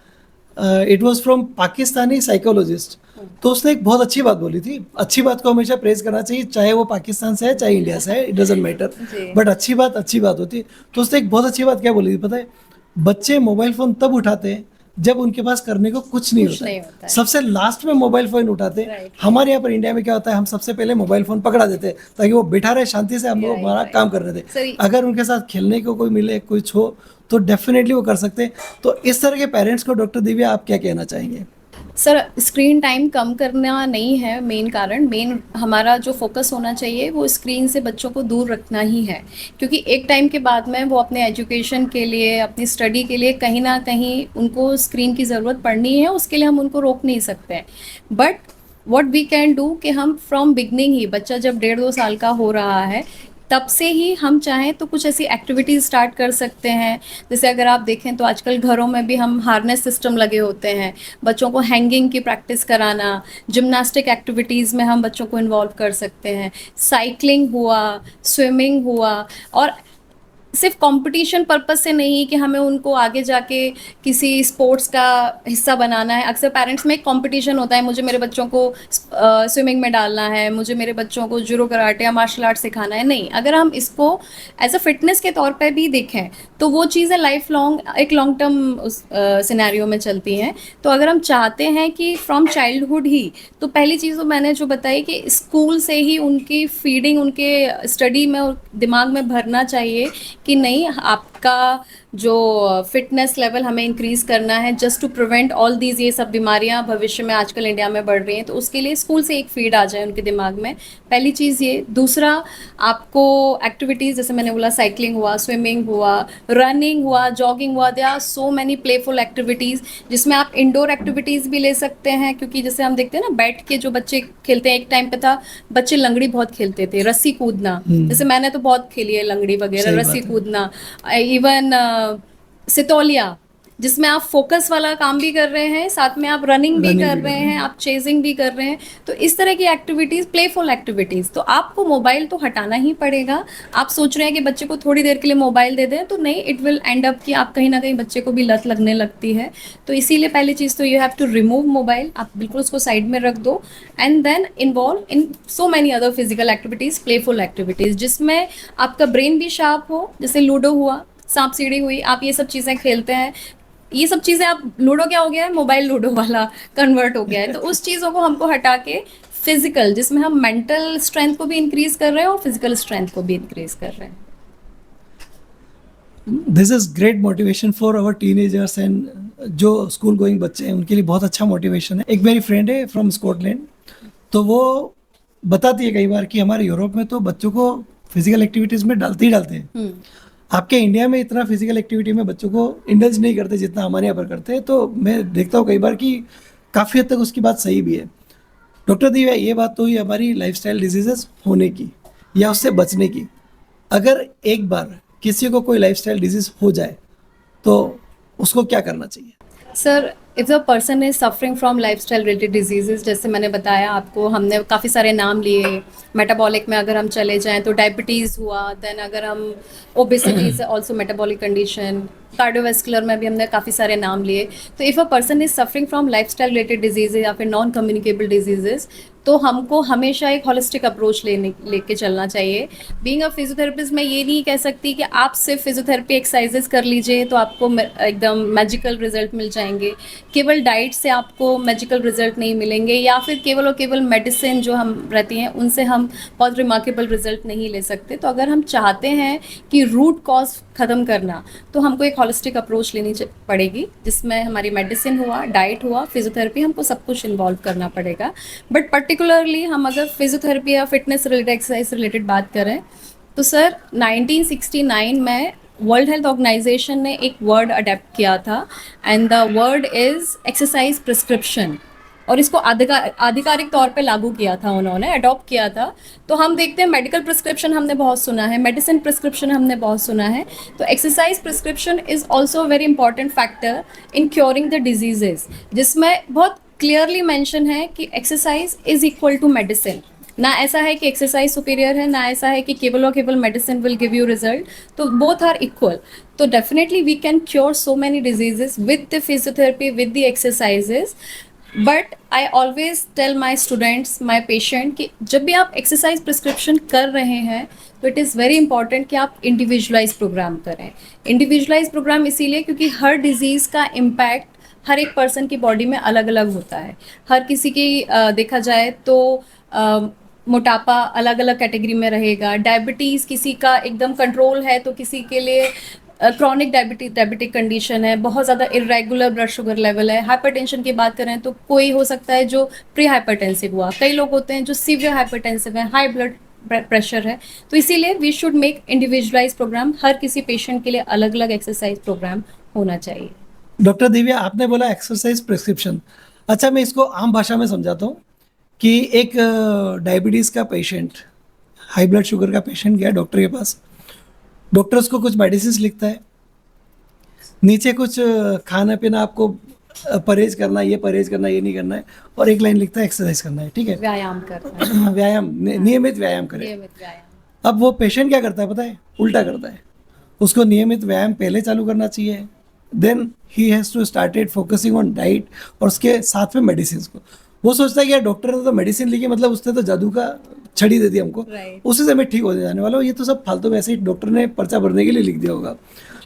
it was from Pakistani psychologist. तो उसने एक बहुत अच्छी बात बोली थी। अच्छी बात को हमेशा प्रेज करना चाहिए, चाहे वो पाकिस्तान से है चाहे इंडिया से है, इट डजेंट मैटर, बट अच्छी बात होती है। तो उसने एक बहुत अच्छी बात क्या बोली थी पता है? बच्चे मोबाइल फ़ोन तब उठाते हैं जब उनके पास करने को कुछ नहीं होता है। सबसे लास्ट में मोबाइल फ़ोन उठाते हैं। हमारे यहाँ पर इंडिया में क्या होता है, हम सबसे पहले मोबाइल फ़ोन पकड़ा देते हैं ताकि वो बैठा रहे शांति से, हम लोग हमारा काम करने दें। अगर उनके साथ खेलने को कोई मिले, कुछ हो, तो डेफिनेटली वो कर सकते हैं। तो इस तरह के पेरेंट्स को डॉक्टर दिव्या आप क्या कहना चाहेंगे? सर स्क्रीन टाइम कम करना नहीं है मेन कारण, मेन हमारा जो फोकस होना चाहिए वो स्क्रीन से बच्चों को दूर रखना ही है। क्योंकि एक टाइम के बाद में वो अपने एजुकेशन के लिए, अपनी स्टडी के लिए कहीं ना कहीं उनको स्क्रीन की ज़रूरत पड़नी है, उसके लिए हम उनको रोक नहीं सकते हैं। But what we can do कि हम फ्रॉम बिगनिंग ही, बच्चा जब 1.5-2 साल का हो रहा है तब से ही हम चाहें तो कुछ ऐसी एक्टिविटीज़ स्टार्ट कर सकते हैं। जैसे अगर आप देखें तो आजकल घरों में भी हम हार्नेस सिस्टम लगे होते हैं, बच्चों को हैंगिंग की प्रैक्टिस कराना, जिम्नास्टिक एक्टिविटीज़ में हम बच्चों को इन्वॉल्व कर सकते हैं, साइकिलिंग हुआ, स्विमिंग हुआ, और सिर्फ कंपटीशन पर्पस से नहीं कि हमें उनको आगे जाके किसी स्पोर्ट्स का हिस्सा बनाना है। अक्सर पेरेंट्स में एक कंपटीशन होता है, मुझे मेरे बच्चों को स्विमिंग में डालना है, मुझे मेरे बच्चों को जुडो, कराटे या मार्शल आर्ट सिखाना है। नहीं, अगर हम इसको एज अ फिटनेस के तौर पे भी देखें तो वो चीज़ें लाइफ लॉन्ग, एक लॉन्ग टर्म सिनेरियो में चलती हैं। तो अगर हम चाहते हैं कि फ्रॉम चाइल्डहुड ही, तो पहली चीज़ तो मैंने जो बताई कि स्कूल से ही उनकी फीडिंग उनके स्टडी में और दिमाग में भरना चाहिए कि नहीं, आपका जो फिटनेस लेवल हमें इंक्रीज़ करना है just to prevent all these, ये सब बीमारियां भविष्य में आजकल इंडिया में बढ़ रही हैं, तो उसके लिए स्कूल से एक फीड आ जाए उनके दिमाग में। पहली चीज़ ये। दूसरा, आपको एक्टिविटीज़ जैसे मैंने बोला, साइकिलिंग हुआ, स्विमिंग हुआ, रनिंग हुआ, जॉगिंग हुआ, they are so many playful activities जिसमें आप इंडोर एक्टिविटीज़ भी ले सकते हैं। क्योंकि जैसे हम देखते हैं ना, बैठ के जो बच्चे खेलते हैं, एक टाइम पे था बच्चे लंगड़ी बहुत खेलते थे, रस्सी कूदना, जैसे मैंने तो बहुत खेली है लंगड़ी वगैरह, रस्सी कूदना, इवन सितौलिया, जिसमें आप फोकस वाला काम भी कर रहे हैं, साथ में आप रनिंग भी कर रहे हैं, आप चेजिंग भी कर रहे हैं। तो इस तरह की एक्टिविटीज़, प्लेफुल एक्टिविटीज़। तो आपको मोबाइल तो हटाना ही पड़ेगा। आप सोच रहे हैं कि बच्चे को थोड़ी देर के लिए मोबाइल दे दें, तो नहीं, इट विल एंड अप कि आप कहीं ना कहीं बच्चे को भी लत लगने लगती है। तो इसीलिए पहली चीज़ तो you have to remove mobile, आप बिल्कुल उसको साइड में रख दो, and then involve in so many other physical activities, playful activities, जिसमें आपका ब्रेन भी शार्प हो। जैसे लूडो हुआ, सांप सीढ़ी हुई, आप ये सब चीज़ें खेलते हैं, ये सब चीज़ें आप, लूडो क्या हो गया है, मोबाइल लूडो वाला कन्वर्ट हो गया है। तो उस चीज़ों को हमको हटा के फिजिकल, जिसमें हम मेंटल स्ट्रेंथ को भी इंक्रीज़ कर रहे हैं और फिजिकल स्ट्रेंथ को भी इंक्रीज़ कर रहे हैं। This is great motivation for our teenagers and जो स्कूल गोइंग बच्चे हैं उनके लिए बहुत अच्छा मोटिवेशन है। एक मेरी फ्रेंड है फ्रॉम स्कॉटलैंड, तो वो बताती है कई बार कि हमारे यूरोप में तो बच्चों को फिजिकल एक्टिविटीज़ में डालते ही डालते हैं। आपके इंडिया में इतना फिजिकल एक्टिविटी में बच्चों को इंडल्ज नहीं करते जितना हमारे यहाँ पर करते हैं। तो मैं देखता हूँ कई बार कि काफ़ी हद तक उसकी बात सही भी है। डॉक्टर दिव्या, ये बात तो हुई हमारी लाइफस्टाइल डिजीजेस होने की या उससे बचने की। अगर एक बार किसी को कोई लाइफस्टाइल डिजीज हो जाए तो उसको क्या करना चाहिए? Sir, if the person is suffering from lifestyle related diseases, जैसे मैंने बताया आपको, हमने काफ़ी सारे नाम लिए। मेटाबॉलिक में अगर हम चले जाएं तो डायबिटीज़ हुआ, देन अगर हम obesity is also metabolic condition, cardiovascular में भी हमने काफ़ी सारे नाम लिए। तो if a person is suffering from lifestyle related diseases या फिर नॉन कम्युनिकेबल डिजीजेज, तो हमको हमेशा एक होलिस्टिक अप्रोच लेके चलना चाहिए। बीइंग अ फिजियोथेरेपिस्ट, मैं ये नहीं कह सकती कि आप सिर्फ फिजियोथेरेपी एक्सरसाइजेज कर लीजिए तो आपको एकदम मैजिकल रिजल्ट मिल जाएंगे। केवल डाइट से आपको मैजिकल रिजल्ट नहीं मिलेंगे, या फिर केवल और केवल मेडिसिन जो हम रहती हैं उनसे हम बहुत रिमार्केबल रिजल्ट नहीं ले सकते। तो अगर हम चाहते हैं कि रूट कॉज ख़त्म करना, तो हमको एक होलिस्टिक अप्रोच लेनी पड़ेगी, जिसमें हमारी मेडिसिन हुआ, डाइट हुआ, फिजियोथेरेपी, हमको सब कुछ इन्वॉल्व करना पड़ेगा। बट पर्टिकुलरली हम अगर फिजियोथेरेपी या फिटनेस रिलेटेड, एक्सरसाइज रिलेटेड बात करें, तो सर 1969 में वर्ल्ड हेल्थ ऑर्गेनाइजेशन ने एक वर्ड अडेप्ट किया था, and the word is exercise prescription. और इसको आधिकारिक तौर पे लागू किया था उन्होंने, अडॉप्ट किया था। तो हम देखते हैं मेडिकल प्रिस्क्रिप्शन हमने बहुत सुना है, मेडिसिन प्रिस्क्रिप्शन हमने बहुत सुना है, तो exercise prescription is also very important factor in curing the diseases, जिसमें बहुत क्लियरली मेंशन है कि exercise is equal to medicine. ना ऐसा है कि एक्सरसाइज सुपीरियर है, ना ऐसा है कि केवल और केवल medicine will give you result. तो बोथ आर इक्वल। तो definitely we can cure so many diseases with the physiotherapy, with the exercises. But I always tell my students, my patient, कि जब भी आप एक्सरसाइज प्रिस्क्रिप्शन कर रहे हैं तो इट इज़ वेरी इंपॉर्टेंट कि आप इंडिविजुअलाइज प्रोग्राम करें। इंडिविजुअलाइज प्रोग्राम इसीलिए क्योंकि हर डिजीज़ का इम्पैक्ट हर एक पर्सन की बॉडी में अलग अलग होता है। हर किसी की देखा जाए तो मोटापा अलग अलग कैटेगरी में रहेगा। डायबिटीज़ किसी का एकदम कंट्रोल है तो किसी के लिए क्रॉनिक डायबिटिक कंडीशन है, बहुत ज़्यादा इरेगुलर ब्लड शुगर लेवल है। हाइपरटेंशन की बात करें तो कोई हो सकता है जो प्री हाइपरटेंसिव हुआ, कई लोग होते हैं जो सीवियर हाइपरटेंसिव है, हाई ब्लड प्रेशर है। तो इसीलिए we should make individualize program. हर किसी पेशेंट के लिए अलग अलग एक्सरसाइज प्रोग्राम होना चाहिए। डॉक्टर दिव्या, आपने बोला एक्सरसाइज प्रिस्क्रिप्शन। अच्छा, मैं इसको आम भाषा में समझाता हूँ कि एक डायबिटीज़ का पेशेंट, हाई ब्लड शुगर का पेशेंट गया डॉक्टर के पास। डॉक्टर उसको कुछ मेडिसिन लिखता है, नीचे कुछ खाना पीना आपको परहेज करना, ये परहेज करना, ये नहीं करना है, और एक लाइन लिखता है एक्सरसाइज करना है। ठीक है, व्यायाम करना है, व्यायाम, नियमित व्यायाम करें। नियमित व्यायाम। अब वो पेशेंट क्या करता है पता है? उल्टा करता है। उसको नियमित व्यायाम पहले चालू करना चाहिए, then he has to started focusing on diet, और उसके साथ में मेडिसिन को। वो सोचता है कि यार डॉक्टर ने तो मेडिसिन लिखी, मतलब उसने तो जादू का छड़ी दे दी हमको, Right. उसी से मैं ठीक हो जाने वाला हूँ। ये तो सब फालतू में ऐसे ही डॉक्टर ने पर्चा भरने के लिए लिख दिया होगा।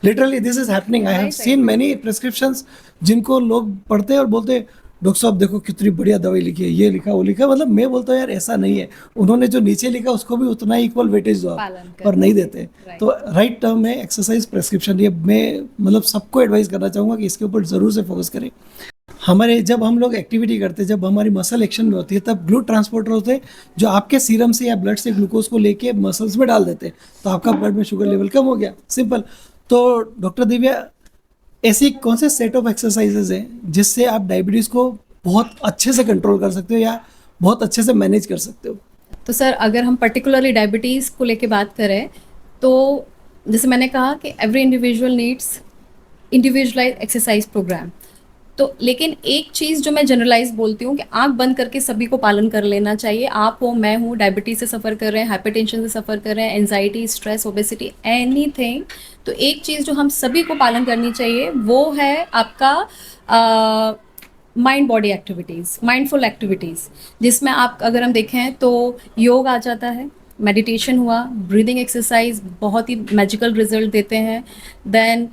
Literally this is happening. I have seen many prescriptions जिनको लोग पढ़ते हैं और बोलते हैं डॉक्टर साहब देखो कितनी बढ़िया दवाई लिखी है, ये लिखा वो लिखा। मतलब मैं बोलता हूँ यार ऐसा नहीं है, उन्होंने जो नीचे लिखा उसको भी उतना ही इक्वल वेटेज दो आप, पालन करें। पर नहीं देते। Right. तो राइट टर्म है एक्सरसाइज प्रिस्क्रिप्शन। ये मैं मतलब सबको एडवाइस करना चाहूँगा कि इसके ऊपर ज़रूर से फोकस करें। हमारे जब हम लोग एक्टिविटी करते हैं, जब हमारी मसल एक्शन में होती है, तब ग्लूट ट्रांसपोर्टर होते हैं जो आपके सीरम से या ब्लड से ग्लूकोज को लेके मसल्स में डाल देते हैं, तो आपका ब्लड में शुगर लेवल कम हो गया, सिंपल। तो डॉक्टर दिव्या, ऐसी कौन से सेट ऑफ एक्सरसाइजेज हैं जिससे आप डायबिटीज़ को बहुत अच्छे से कंट्रोल कर सकते हो या बहुत अच्छे से मैनेज कर सकते हो? तो सर, अगर हम पर्टिकुलरली डायबिटीज़ को लेके बात करें तो जैसे मैंने कहा कि every individual needs individualize exercise program. तो लेकिन एक चीज़ जो मैं जनरलाइज बोलती हूँ कि आंख बंद करके सभी को पालन कर लेना चाहिए। आप हो, मैं हूँ, डायबिटीज़ से सफ़र कर रहे हैं, हाइपरटेंशन से सफ़र कर रहे हैं, एंजाइटी, स्ट्रेस, ओबेसिटी, एनीथिंग। तो एक चीज़ जो हम सभी को पालन करनी चाहिए वो है आपका mind body activities, mindful activities, जिसमें आप अगर हम देखें तो योग आ जाता है, मेडिटेशन हुआ, ब्रीदिंग एक्सरसाइज बहुत ही मैजिकल रिजल्ट देते हैं। देन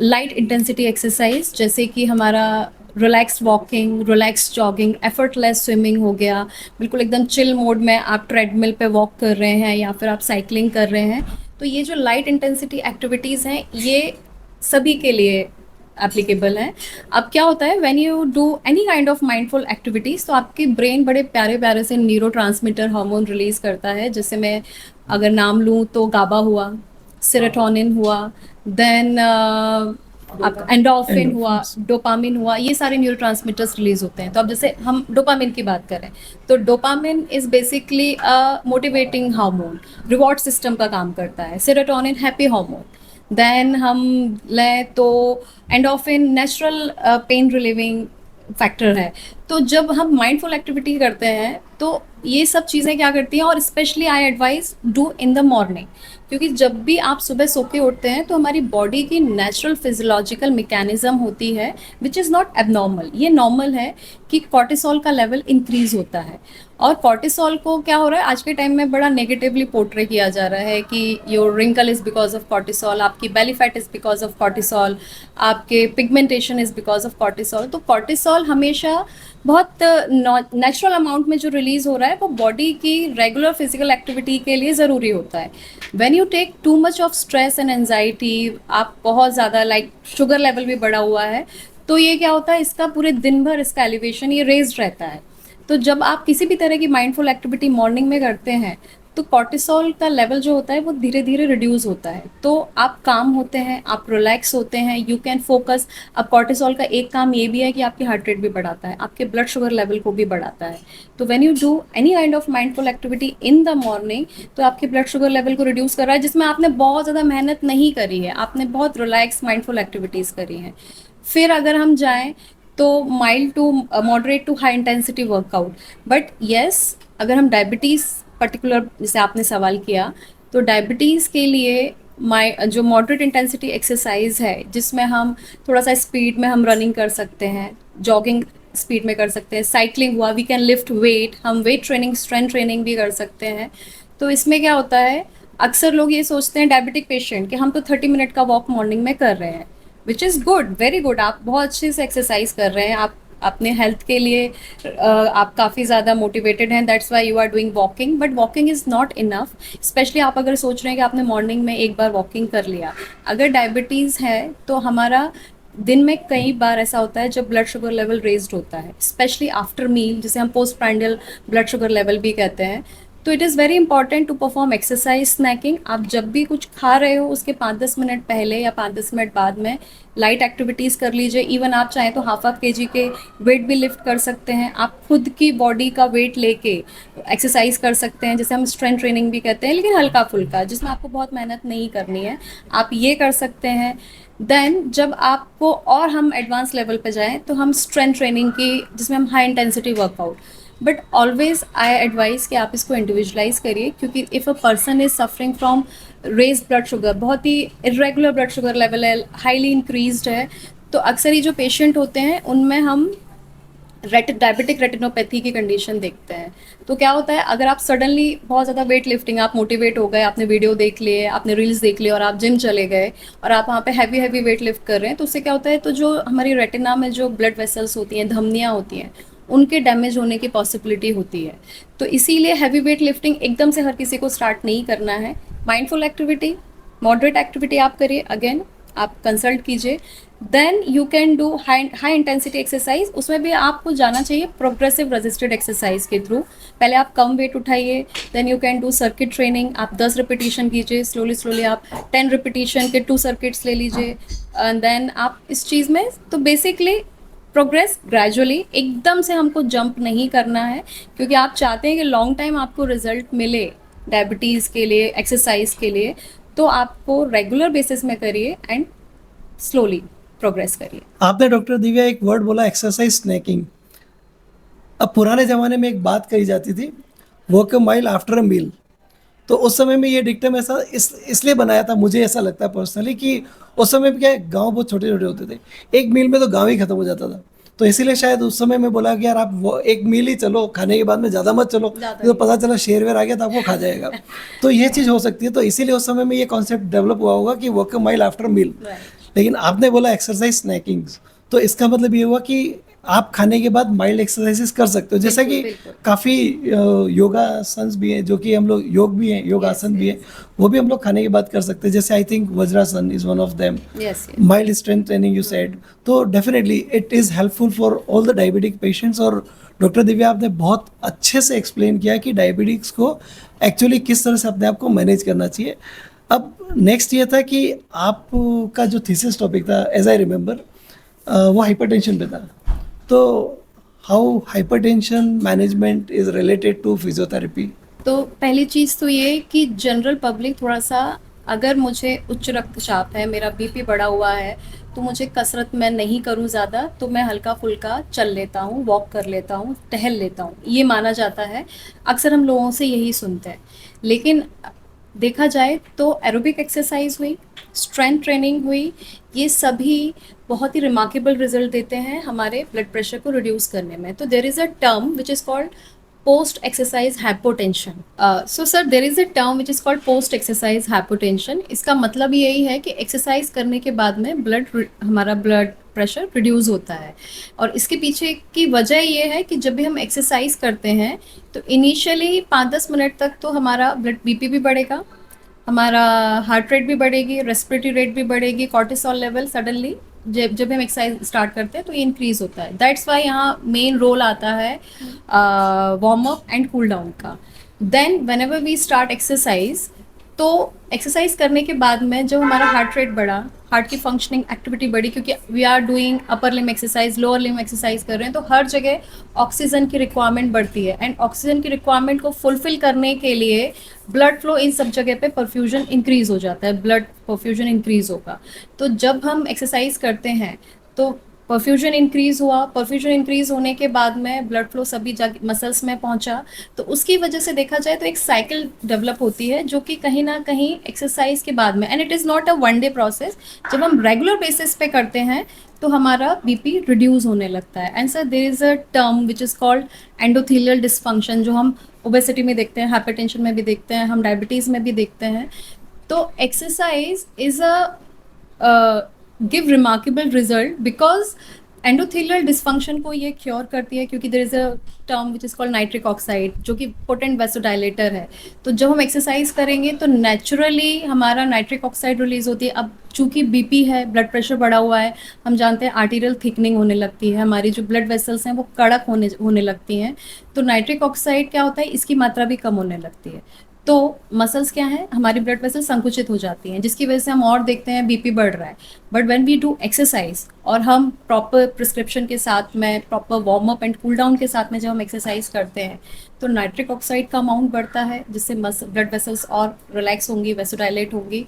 लाइट इंटेंसिटी एक्सरसाइज जैसे कि हमारा relax walking, relax jogging, effortless swimming हो गया, बिल्कुल एकदम चिल मोड में आप ट्रेडमिल पे वॉक कर रहे हैं या फिर आप साइकिलिंग कर रहे हैं, तो ये जो लाइट इंटेंसिटी एक्टिविटीज़ हैं ये सभी के लिए एप्लीकेबल है। अब क्या होता है, when you do any kind of mindful activities तो आपकी ब्रेन बड़े प्यारे प्यारे से न्यूरोट्रांसमीटर हार्मोन रिलीज करता है, जैसे मैं अगर नाम लूँ तो गाबा हुआ, सेरोटोनिन हुआ, देन आप एंडोर्फिन हुआ, डोपामिन हुआ, ये सारे न्यूरोट्रांसमीटर्स रिलीज होते हैं। तो अब जैसे हम डोपामिन की बात करें तो dopamine is basically a motivating hormone, reward system का काम करता है। Serotonin happy hormone. देन हम लें तो endorphin natural pain relieving factor है। तो जब हम माइंडफुल एक्टिविटी करते हैं तो ये सब चीज़ें क्या करती हैं, और specially I advice do in the morning, क्योंकि जब भी आप सुबह सो के उठते हैं तो हमारी बॉडी की नेचुरल फिजियोलॉजिकल मैकेनिज्म होती है विच इज़ नॉट एबनॉर्मल। ये नॉर्मल है कि कॉर्टिसोल का लेवल इंक्रीज होता है, और कॉर्टिसोल को क्या हो रहा है आज के टाइम में बड़ा नेगेटिवली पोर्ट्रे किया जा रहा है कि your wrinkle is because of cortisol, आपकी belly fat is because of cortisol, आपके pigmentation is because of cortisol. तो कॉर्टिसोल हमेशा बहुत नेचुरल अमाउंट में जो रिलीज़ हो रहा है वो बॉडी की रेगुलर फिजिकल एक्टिविटी के लिए ज़रूरी होता है। When you take too much of stress and anxiety, आप बहुत ज़्यादा लाइक शुगर लेवल भी बढ़ा हुआ है, तो ये क्या होता है, इसका पूरे दिन भर इसका एलिवेशन ये रेज्ड रहता है। तो जब आप किसी भी तरह की माइंडफुल एक्टिविटी मॉर्निंग में करते हैं तो कॉर्टिसोल का लेवल जो होता है वो धीरे धीरे रिड्यूस होता है, तो आप काम होते हैं, आप रिलैक्स होते हैं, यू कैन फोकस। अब कॉर्टिसोल का एक काम ये भी है कि आपकी हार्ट रेट भी बढ़ाता है, आपके ब्लड शुगर लेवल को भी बढ़ाता है। तो when you do any kind of mindful activity in the morning तो आपके ब्लड शुगर लेवल को रिड्यूस कर रहा है, जिसमें आपने बहुत ज़्यादा मेहनत नहीं करी है, आपने बहुत रिलैक्स माइंडफुल एक्टिविटीज़ करी हैं। फिर अगर हम जाएँ तो mild to moderate to high intensity workout. But yes, अगर हम डायबिटीज़ पर्टिकुलर जैसे आपने सवाल किया, तो डायबिटीज़ के लिए जो मॉडरेट इंटेंसिटी एक्सरसाइज है जिसमें हम थोड़ा सा स्पीड में हम रनिंग कर सकते हैं, जॉगिंग स्पीड में कर सकते हैं, साइकिलिंग हुआ, वी कैन लिफ्ट वेट, हम वेट ट्रेनिंग स्ट्रेंथ ट्रेनिंग भी कर सकते हैं। तो इसमें क्या होता है, अक्सर लोग ये सोचते हैं डायबिटिक पेशेंट कि हम तो 30 मिनट का वॉक मॉर्निंग में कर रहे हैं, which is good, very good, आप बहुत अच्छे से एक्सरसाइज कर रहे हैं, आप अपने हेल्थ के लिए आप काफ़ी ज़्यादा मोटिवेटेड हैं, that's why you are doing walking. But walking is not enough, specially आप अगर सोच रहे हैं कि आपने मॉर्निंग में एक बार वॉकिंग कर लिया। अगर डायबिटीज़ है तो हमारा दिन में कई बार ऐसा होता है जब ब्लड शुगर लेवल रेज्ड होता है, स्पेशली आफ्टर मील, जिसे हम post prandial blood sugar level भी कहते हैं। तो it is very important to perform exercise snacking. आप जब भी कुछ खा रहे हो उसके 5-10 मिनट पहले या 5-10 मिनट बाद में लाइट एक्टिविटीज़ कर लीजिए। इवन आप चाहें तो हाफ kg के वेट भी लिफ्ट कर सकते हैं, आप खुद की बॉडी का वेट लेके एक्सरसाइज कर सकते हैं, जैसे हम स्ट्रेंथ ट्रेनिंग भी कहते हैं, लेकिन हल्का फुल्का, जिसमें आपको बहुत मेहनत नहीं करनी है, आप ये कर सकते हैं। देन जब आपको और हम एडवांस लेवल पे जाएँ तो हम स्ट्रेंथ ट्रेनिंग की, जिसमें हम high intensity workout, but always I advise कि आप इसको इंडिविजुअलाइज करिए, क्योंकि if a person is suffering from raised blood sugar, बहुत ही इरेगुलर ब्लड शुगर लेवल है, हाईली इंक्रीज्ड है, तो अक्सर ये जो पेशेंट होते हैं उनमें हम डायबिटिक रेटिनोपैथी की कंडीशन देखते हैं। तो क्या होता है, अगर आप सडनली बहुत ज़्यादा वेट लिफ्टिंग, आप मोटिवेट हो गए, आपने वीडियो देख लिए, आपने रील्स देख लिए और आप जिम चले गए और आप वहाँ पे हैवी वेट लिफ्ट कर रहे हैं, तो उससे क्या होता है, तो जो हमारी रेटिना में जो ब्लड वेसल्स होती हैं, धमनियाँ होती हैं, उनके डैमेज होने की पॉसिबिलिटी होती है। तो इसीलिए हैवी वेट लिफ्टिंग एकदम से हर किसी को स्टार्ट नहीं करना है। माइंडफुल एक्टिविटी, मॉडरेट एक्टिविटी आप करिए, अगेन आप कंसल्ट कीजिए। Then you can do high intensity exercise, उसमें भी आपको जाना चाहिए प्रोग्रेसिव रेजिस्टेड एक्सरसाइज के थ्रू। पहले आप कम वेट उठाइए, then you can do circuit training, आप 10 रिपीटिशन कीजिए, स्लोली आप 10 रिपीटिशन के 2 सर्किट्स ले लीजिए, एंड देन आप इस चीज़ में, तो बेसिकली प्रोग्रेस ग्रेजुअली, एकदम से हमको जंप नहीं करना है, क्योंकि आप चाहते हैं कि लॉन्ग टाइम आपको रिजल्ट मिले डायबिटीज़ के लिए, एक्सरसाइज के लिए, तो आपको रेगुलर बेसिस में करिए एंड स्लोली प्रोग्रेस करिए। आपने डॉक्टर दिव्या एक वर्ड बोला, एक्सरसाइज स्नैकिंग। अब पुराने ज़माने में एक बात कही जाती थी, walk a mile after a meal. तो उस समय में ये डिक्टम ऐसा इसलिए बनाया था, मुझे ऐसा लगता है पर्सनली, कि उस समय में क्या गांव बहुत छोटे छोटे होते थे, एक मील में तो गांव ही खत्म हो जाता था। तो इसीलिए शायद उस समय में बोला कि यार आप वो एक मील ही चलो, खाने के बाद में ज़्यादा मत चलो, तो पता चला शेर वेर आ गया तो आपको खा जाएगा। तो ये चीज़ हो सकती है, तो इसीलिए उस समय में ये कॉन्सेप्ट डेवलप हुआ होगा कि walk a mile after meal. लेकिन आपने बोला एक्सरसाइज स्नैकिंग, तो इसका मतलब ये हुआ कि आप खाने के बाद माइल्ड एक्सरसाइजेस कर सकते हो, जैसा कि बिल्कुल। काफ़ी योगासन्स भी हैं जो कि हम लोग योग भी हैं, योगासन भी हैं, वो भी हम लोग खाने के बाद कर सकते हैं, जैसे I think vajrasana is one of them, yes, yes. Mild strength training you said. तो definitely it is helpful for all the diabetic patients. और डॉक्टर दिव्या आपने बहुत अच्छे से एक्सप्लेन किया कि डायबिटिक्स को एक्चुअली किस तरह से अपने आप को मैनेज करना चाहिए। अब नेक्स्ट ये था कि आपका जो थीसिस टॉपिक था, एज आई रिमेंबर, वो हाइपरटेंशन पे था। तो how hypertension management is related to physiotherapy? तो पहली चीज़ तो ये कि जनरल पब्लिक थोड़ा सा, अगर मुझे उच्च रक्तचाप है, मेरा बीपी बढ़ा हुआ है, तो मुझे कसरत मैं नहीं करूं ज़्यादा, तो मैं हल्का फुल्का चल लेता हूं, वॉक कर लेता हूं, टहल लेता हूं, ये माना जाता है। अक्सर हम लोगों से यही सुनते हैं। लेकिन देखा जाए तो एरोबिक एक्सरसाइज हुई, स्ट्रेंथ ट्रेनिंग हुई, ये सभी बहुत ही रिमार्केबल रिजल्ट देते हैं हमारे ब्लड प्रेशर को रिड्यूस करने में। तो there is a term which is called post exercise hypotension. So sir, there is a term which is called post exercise hypotension. इसका मतलब यही है कि एक्सरसाइज करने के बाद में हमारा ब्लड प्रेशर रिड्यूस होता है। और इसके पीछे की वजह ये है कि जब भी हम एक्सरसाइज करते हैं तो इनिशियली 5-10 मिनट तक तो हमारा ब्लड बीपी भी बढ़ेगा, हमारा हार्ट रेट भी बढ़ेगी, रेस्पिरेटरी रेट भी बढ़ेगी, कॉर्टिसोल लेवल सडनली जब हम एक्सरसाइज स्टार्ट करते हैं तो इंक्रीज होता है। दैट्स वाई यहाँ मेन रोल आता है warm up and cool down का। Then whenever we start exercise, तो एक्सरसाइज करने के बाद में जब हमारा हार्ट रेट बढ़ा, हार्ट की फंक्शनिंग एक्टिविटी बढ़ी, क्योंकि we are doing upper limb exercise, lower limb exercise कर रहे हैं, तो हर जगह ऑक्सीजन की रिक्वायरमेंट बढ़ती है। एंड ऑक्सीजन की रिक्वायरमेंट को फुलफिल करने के लिए ब्लड फ्लो इन सब जगह पे परफ्यूजन इंक्रीज हो जाता है, ब्लड परफ्यूजन इंक्रीज होगा। तो जब हम एक्सरसाइज करते हैं तो परफ्यूजन इंक्रीज हुआ, परफ्यूजन इंक्रीज होने के बाद में ब्लड फ्लो सभी जगह मसल्स में पहुंचा। तो उसकी वजह से देखा जाए तो एक साइकिल डेवलप होती है जो कि कहीं ना कहीं एक्सरसाइज के बाद में, and it is not a one day process, जब हम रेगुलर बेसिस पे करते हैं तो हमारा बीपी रिड्यूस होने लगता है। And sir, there is a term which is called endothelial dysfunction, जो हम ओबेसिटी में देखते हैं, हाइपरटेंशन में भी देखते हैं, हम डायबिटीज़ में भी देखते हैं। तो exercise is a give remarkable result because endothelial dysfunction को ये क्योर करती है, क्योंकि there is a term which is called nitric oxide, जो कि पोटेंट वेसोडाइलेटर है। तो जब हम एक्सरसाइज करेंगे तो नेचुरली हमारा नाइट्रिक ऑक्साइड रिलीज होती है। अब चूंकि बीपी है, ब्लड प्रेशर बढ़ा हुआ है, हम जानते हैं आर्टीरियल थिकनिंग होने लगती है, हमारी जो ब्लड वेसल्स हैं वो कड़क होने लगती हैं। तो नाइट्रिक ऑक्साइड क्या होता है, इसकी मात्रा भी कम होने लगती है। तो मसल्स क्या है, हमारी ब्लड वेसल संकुचित हो जाती हैं, जिसकी वजह से हम और देखते हैं बीपी बढ़ रहा है। But when we do exercise और हम प्रॉपर प्रिस्क्रिप्शन के साथ में, proper warm up and cool down के साथ में जब हम एक्सरसाइज करते हैं तो नाइट्रिक ऑक्साइड का अमाउंट बढ़ता है, जिससे ब्लड वेसल्स और रिलैक्स होंगी, वेसोडाइलेट होंगी,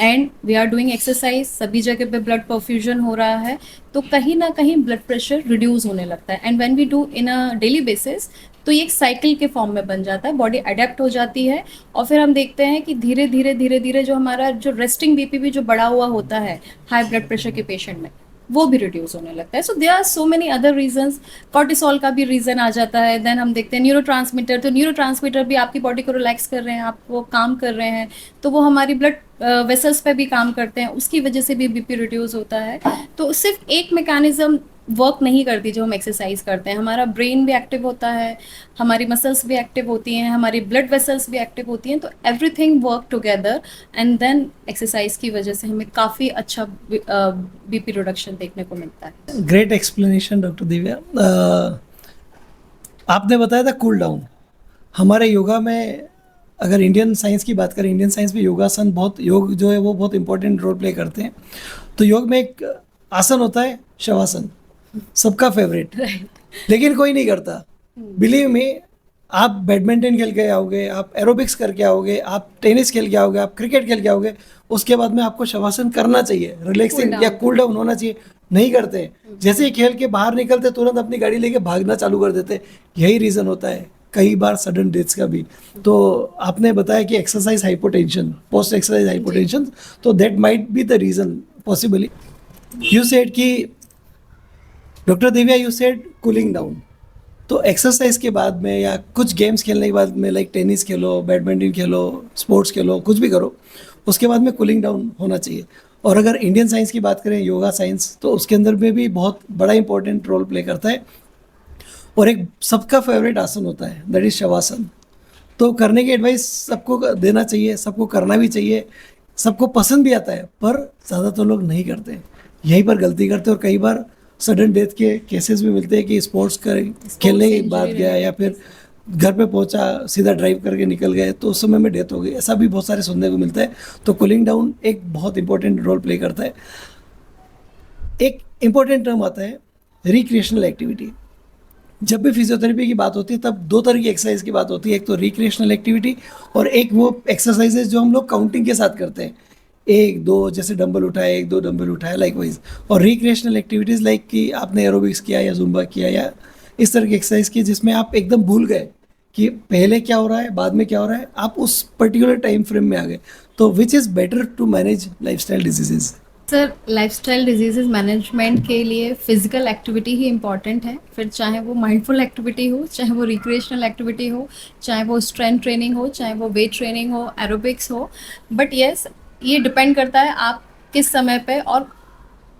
and we are doing exercise, सभी जगह पे ब्लड परफ्यूजन हो रहा है, तो कहीं ना कहीं ब्लड प्रेशर रिड्यूस होने लगता है। And when we do in a daily basis तो ये एक साइकिल के फॉर्म में बन जाता है, बॉडी अडेप्ट हो जाती है। और फिर हम देखते हैं कि धीरे धीरे जो हमारा जो रेस्टिंग बीपी भी जो बढ़ा हुआ होता है हाई ब्लड प्रेशर के पेशेंट में, वो भी रिड्यूस होने लगता है। So there are so many other reasons, cortisol का भी रीजन आ जाता है। देन हम देखते हैं न्यूरोट्रांसमीटर, तो न्यूरोट्रांसमीटर भी आपकी बॉडी को रिलैक्स कर रहे हैं, आप वो काम कर रहे हैं, तो वो हमारी ब्लड वेसल्स पे भी काम करते हैं, उसकी वजह से भी बीपी रिड्यूस होता है। तो सिर्फ एक मैकेनिज्म वर्क नहीं करती जो हम एक्सरसाइज करते हैं, हमारा ब्रेन भी एक्टिव होता है, हमारी मसल्स भी एक्टिव होती हैं, हमारी ब्लड वेसल्स भी एक्टिव होती हैं, तो everything work together, and then exercise की वजह से हमें काफ़ी अच्छा बीपी रिडक्शन देखने को मिलता है। Great explanation doctor Divya. आपने बताया था कूल डाउन। हमारे योगा में अगर इंडियन साइंस की बात करें, इंडियन साइंस में योगासन योग जो है वो बहुत इंपॉर्टेंट रोल प्ले करते हैं। तो योग में एक आसन होता है शवासन, सबका फेवरेट, लेकिन कोई नहीं करता। बिलीव मी, आप बैडमिंटन खेल के आओगे, आप एरोबिक्स करके आओगे, आप टेनिस खेल के आओगे, आप क्रिकेट खेल के आओगे, उसके बाद में आपको शवासन करना चाहिए, रिलैक्सिंग या कूल डाउन होना चाहिए, नहीं करते। जैसे ही खेल के बाहर निकलते तुरंत अपनी गाड़ी लेके भागना चालू कर देते। यही रीज़न होता है कई बार सडन डेथ्स का भी। तो आपने बताया कि exercise hypotension, post exercise hypotension, तो that might be the reason possibly. You said कि doctor Divya, you said cooling down, तो एक्सरसाइज के बाद में या कुछ गेम्स खेलने के बाद में, लाइक टेनिस खेलो, बैडमिंटन खेलो, स्पोर्ट्स खेलो, कुछ भी करो, उसके बाद में कूलिंग डाउन होना चाहिए। और अगर इंडियन साइंस की बात करें, योगा साइंस, तो उसके अंदर में भी बहुत बड़ा इंपॉर्टेंट रोल प्ले करता है। और एक सबका फेवरेट आसन होता है, दैट इज शवासन। तो करने की एडवाइस सबको देना चाहिए, सबको करना भी चाहिए, सबको पसंद भी आता है, पर ज़्यादातर लोग नहीं करते, यहीं पर गलती करते हैं। और कई बार सडन डेथ के केसेस भी मिलते हैं कि स्पोर्ट्स खेलने के बाद injury गया या फिर घर पे पहुंचा, सीधा ड्राइव करके निकल गए, तो उस समय में डेथ हो गई, ऐसा भी बहुत सारे सुनने को मिलता है। तो कूलिंग डाउन एक बहुत इंपॉर्टेंट रोल प्ले करता है। एक इंपॉर्टेंट टर्म आता है रिक्रिएशनल एक्टिविटी। जब भी फिजियोथेरेपी की बात होती है तब दो तरह की एक्सरसाइज की बात होती है, एक तो रिक्रिएशनल एक्टिविटी और एक वो एक्सरसाइजेज जो हम लोग काउंटिंग के साथ करते हैं, एक दो, जैसे डंबल उठाए, एक दो डंबल उठाए, लाइक वाइज। और रिक्रिएशनल एक्टिविटीज़ लाइक कि आपने एरोबिक्स किया या जुम्बा किया या इस तरह की एक्सरसाइज की जिसमें आप एकदम भूल गए कि पहले क्या हो रहा है, बाद में क्या हो रहा है, आप उस पर्टिकुलर टाइम फ्रेम में आ गए। तो which is better to manage lifestyle diseases? Sir, lifestyle diseases management के लिए फिजिकल एक्टिविटी ही इम्पॉर्टेंट है, फिर चाहे वो माइंडफुल एक्टिविटी हो, चाहे वो रिक्रिएशनल एक्टिविटी हो, चाहे वो स्ट्रेंथ ट्रेनिंग हो, चाहे वो वेट ट्रेनिंग हो, एरोबिक्स हो। बट येस, ये डिपेंड करता है आप किस समय पे और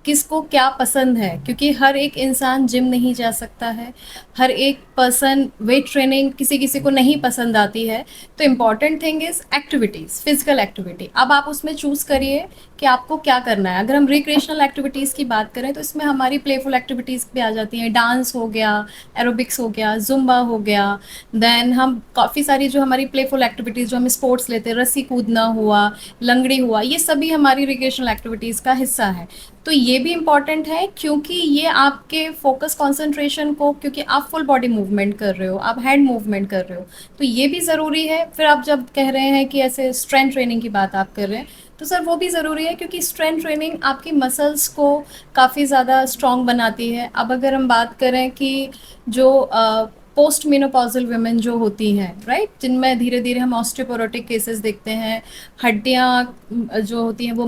किसको क्या पसंद है, क्योंकि हर एक इंसान जिम नहीं जा सकता है, हर एक पर्सन वेट ट्रेनिंग किसी किसी को नहीं पसंद आती है। तो important thing is activities, physical activity. अब आप उसमें चूज़ करिए कि आपको क्या करना है। अगर हम रिक्रिएशनल एक्टिविटीज़ की बात करें तो इसमें हमारी प्लेफुल एक्टिविटीज़ भी आ जाती हैं, डांस हो गया, एरोबिक्स हो गया, जुम्बा हो गया। देन हम काफ़ी सारी जो हमारी प्लेफुल एक्टिविटीज़ जो हम स्पोर्ट्स लेते हैं, रस्सी कूदना हुआ, लंगड़ी हुआ, ये सभी हमारी रिक्रिएशनल एक्टिविटीज़ का हिस्सा है। तो ये भी इम्पॉर्टेंट है क्योंकि ये आपके फोकस कंसंट्रेशन को, क्योंकि आप फुल बॉडी मूवमेंट कर रहे हो, आप हैंड मूवमेंट कर रहे हो, तो ये भी ज़रूरी है। फिर आप जब कह रहे हैं कि ऐसे स्ट्रेंथ ट्रेनिंग की बात आप कर रहे हैं, तो सर वो भी ज़रूरी है क्योंकि स्ट्रेंथ ट्रेनिंग आपकी मसल्स को काफ़ी ज़्यादा स्ट्रॉन्ग बनाती है। अब अगर हम बात करें कि जो पोस्ट मेनोपॉजल वुमेन जो होती हैं, राइट, जिनमें धीरे धीरे हम ऑस्टियोपोरोटिक केसेस देखते हैं, हड्डियां जो होती हैं वो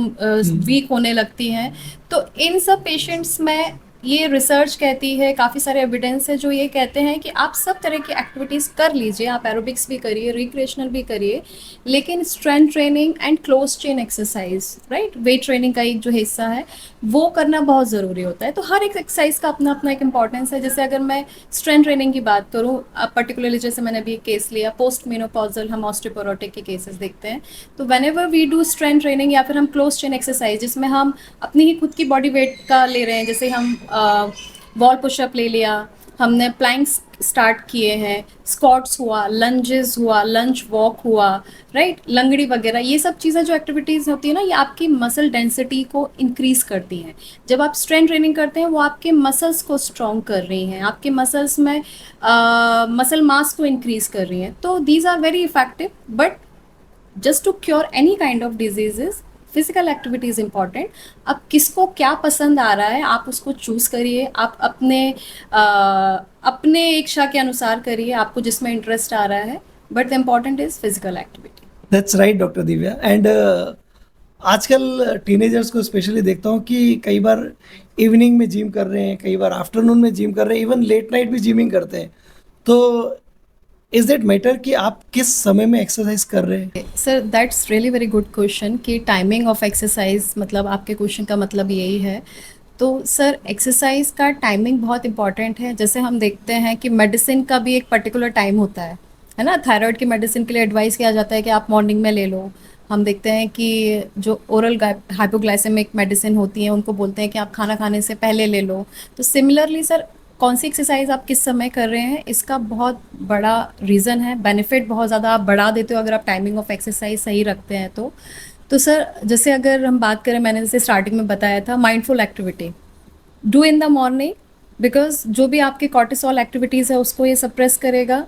वीक होने लगती हैं, तो इन सब पेशेंट्स में ये रिसर्च कहती है, काफ़ी सारे एविडेंस है जो ये कहते हैं कि आप सब तरह की एक्टिविटीज़ कर लीजिए, आप एरोबिक्स भी करिए, रिक्रिएशनल भी करिए, लेकिन strength training and close chain exercise, right, weight training का एक जो हिस्सा है वो करना बहुत ज़रूरी होता है। तो हर एक एक्सरसाइज का अपना अपना एक इंपॉर्टेंस है। जैसे अगर मैं स्ट्रेंथ ट्रेनिंग की बात करूँ, पर्टिकुलरली जैसे मैंने अभी एक केस लिया, पोस्ट मेनोपॉजल हम ऑस्टियोपोरोटिक के केसेस देखते हैं, तो whenever we do strength training या फिर हम क्लोज चेन एक्सरसाइज जिसमें हम अपनी ही खुद की बॉडी वेट का ले रहे हैं, जैसे हम वॉल पुशअप ले लिया, हमने प्लैंक्स स्टार्ट किए हैं, स्क्वाट्स हुआ, लंजेस हुआ, लंज वॉक हुआ, राइट, लंगड़ी वगैरह, ये सब चीज़ें जो एक्टिविटीज़ होती है ना, ये आपकी मसल डेंसिटी को इंक्रीज़ करती हैं। जब आप स्ट्रेंथ ट्रेनिंग करते हैं वो आपके मसल्स को स्ट्रॉन्ग कर रही हैं, आपके मसल्स में मसल मास को इंक्रीज़ कर रही हैं। तो these are very effective, but just to cure any kind of diseases physical activity is important. अब किसको क्या पसंद आ रहा है आप उसको चूज़ करिए, आप अपने इच्छा के अनुसार करिए, आपको जिसमें इंटरेस्ट आ रहा है, but the important is physical activity. That's right doctor Divya. And आजकल टीनेजर्स को स्पेशली देखता हूँ कि कई बार इवनिंग में जिम कर रहे हैं, कई बार आफ्टरनून में जिम कर रहे हैं, इवन लेट नाइट भी जिमिंग करते हैं। तो इज दैट मैटर कि आप किस समय में एक्सरसाइज कर रहे हैं? Sir, that's really very good question कि टाइमिंग ऑफ एक्सरसाइज, मतलब आपके क्वेश्चन का मतलब यही है। तो सर, एक्सरसाइज का टाइमिंग बहुत इंपॉर्टेंट है। जैसे हम देखते हैं कि मेडिसिन का भी एक पर्टिकुलर टाइम होता है ना। थायराइड की मेडिसिन के लिए एडवाइस किया जाता है कि आप मॉर्निंग में ले लो। हम देखते हैं कि जो ओरल हाइपोग्लाइसेमिक मेडिसिन होती हैं उनको बोलते हैं कि आप खाना खाने से पहले ले लो। तो सिमिलरली सर, कौन सी एक्सरसाइज आप किस समय कर रहे हैं इसका बहुत बड़ा रीज़न है। बेनिफिट बहुत ज़्यादा आप बढ़ा देते हो अगर आप टाइमिंग ऑफ एक्सरसाइज सही रखते हैं तो सर, जैसे अगर हम बात करें, मैंने जैसे स्टार्टिंग में बताया था, mindful activity do in the morning, because जो भी आपकी कॉर्टिसोल एक्टिविटीज़ है उसको ये सप्रेस करेगा।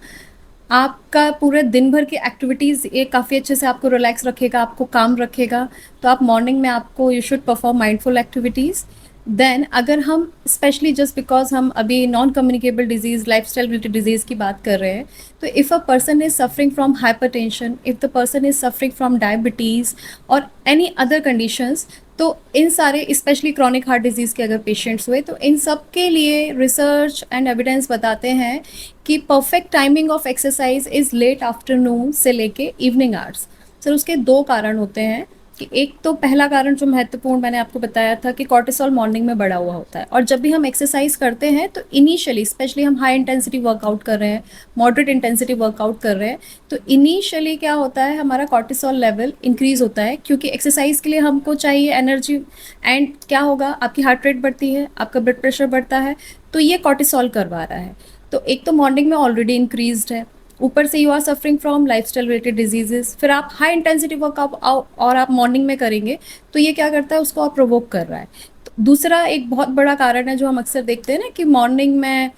आपका पूरे दिन भर की एक्टिविटीज़ ये काफ़ी अच्छे से आपको रिलैक्स रखेगा, आपको काम रखेगा। तो आप मॉर्निंग में आपको you should perform mindful activities. Then अगर हम स्पेशली जस्ट बिकॉज हम अभी non communicable disease, lifestyle related disease की बात कर रहे हैं, तो if a person is suffering from hypertension, if the person is suffering from diabetes और एनी अदर कंडीशंस, तो इन सारे स्पेशली क्रॉनिक हार्ट डिजीज़ के अगर पेशेंट्स हुए, तो इन सब के लिए रिसर्च एंड एविडेंस बताते हैं कि perfect timing of exercise is late afternoon से लेके इवनिंग आवर्स। सर, उसके दो कारण होते हैं। कि एक तो पहला कारण जो महत्वपूर्ण मैंने आपको बताया था कि कॉर्टिसोल मॉर्निंग में बढ़ा हुआ होता है, और जब भी हम एक्सरसाइज करते हैं तो इनिशियली स्पेशली हम हाई इंटेंसिटी वर्कआउट कर रहे हैं, मॉडरेट इंटेंसिटी वर्कआउट कर रहे हैं, तो इनिशियली क्या होता है, हमारा कॉर्टिसोल लेवल इंक्रीज होता है, क्योंकि एक्सरसाइज के लिए हमको चाहिए एनर्जी, एंड क्या होगा, आपकी हार्ट रेट बढ़ती है, आपका ब्लड प्रेशर बढ़ता है, तो ये कॉर्टिसोल करवा रहा है। तो एक तो मॉर्निंग में ऑलरेडी इंक्रीज्ड है, ऊपर से you are suffering from lifestyle related diseases, फिर आप हाई इंटेंसिटी वर्कआउट और आप मॉर्निंग में करेंगे तो ये क्या करता है, उसको आप प्रोवोक कर रहा है। तो दूसरा एक बहुत बड़ा कारण है जो हम अक्सर देखते हैं ना कि मॉर्निंग में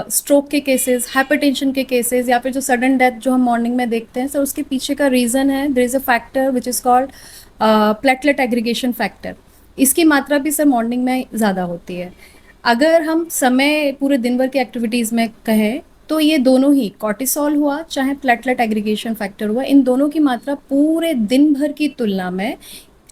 स्ट्रोक के केसेस, हाइपरटेंशन के केसेस, या फिर जो सडन डेथ जो हम मॉर्निंग में देखते हैं, सर उसके पीछे का रीज़न है, there is a factor which is called platelet aggregation factor. इसकी मात्रा भी सर मॉर्निंग में ज़्यादा होती है। अगर हम समय पूरे दिन भर की एक्टिविटीज़ में कहें तो ये दोनों ही, कॉर्टिसोल हुआ चाहे प्लेटलेट एग्रीगेशन फैक्टर हुआ, इन दोनों की मात्रा पूरे दिन भर की तुलना में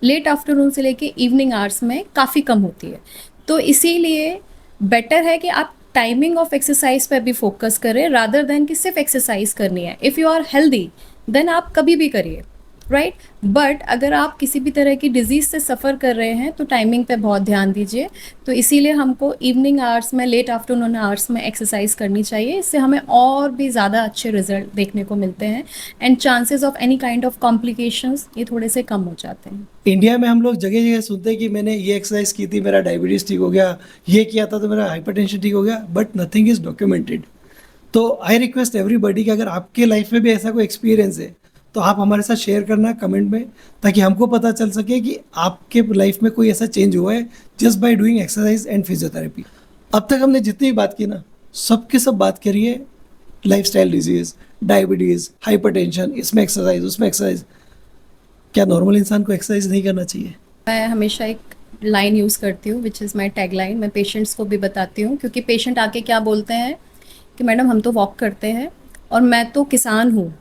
लेट आफ्टरनून से लेके इवनिंग आवर्स में काफ़ी कम होती है। तो इसीलिए बेटर है कि आप टाइमिंग ऑफ एक्सरसाइज पर भी फोकस करें रादर देन कि सिर्फ एक्सरसाइज करनी है। If you are healthy then आप कभी भी करिए, राइट। बट अगर आप किसी भी तरह की डिजीज़ से सफ़र कर रहे हैं तो टाइमिंग पे बहुत ध्यान दीजिए। तो इसीलिए हमको इवनिंग आवर्स में, लेट आफ्टरनून आवर्स में एक्सरसाइज करनी चाहिए। इससे हमें और भी ज़्यादा अच्छे रिजल्ट देखने को मिलते हैं, and chances of any kind of complications ये थोड़े से कम हो जाते हैं। इंडिया में हम लोग जगह जगह सुनते हैं कि मैंने ये एक्सरसाइज की थी, मेरा डायबिटीज़ ठीक हो गया, ये किया था तो मेरा हाइपरटेंशन ठीक हो गया, बट नथिंग इज़ डॉक्यूमेंटेड। तो आई रिक्वेस्ट एवरीबडी कि अगर आपके लाइफ में भी ऐसा कोई एक्सपीरियंस है तो आप हमारे साथ शेयर करना कमेंट में, ताकि हमको पता चल सके कि आपके लाइफ में कोई ऐसा चेंज हुआ है just by doing exercise and physiotherapy. अब तक हमने जितनी भी बात की ना, सबके सब बात करी है लाइफस्टाइल डिजीज़, डायबिटीज़, हाइपरटेंशन, इसमें एक्सरसाइज, उसमें एक्सरसाइज। क्या नॉर्मल इंसान को एक्सरसाइज नहीं करना चाहिए? मैं हमेशा एक लाइन यूज़ करती हूँ which is my tag line. मैं पेशेंट्स को भी बताती हूँ, क्योंकि पेशेंट आके क्या बोलते हैं कि मैडम हम तो वॉक करते हैं और मैं तो किसान हूँ,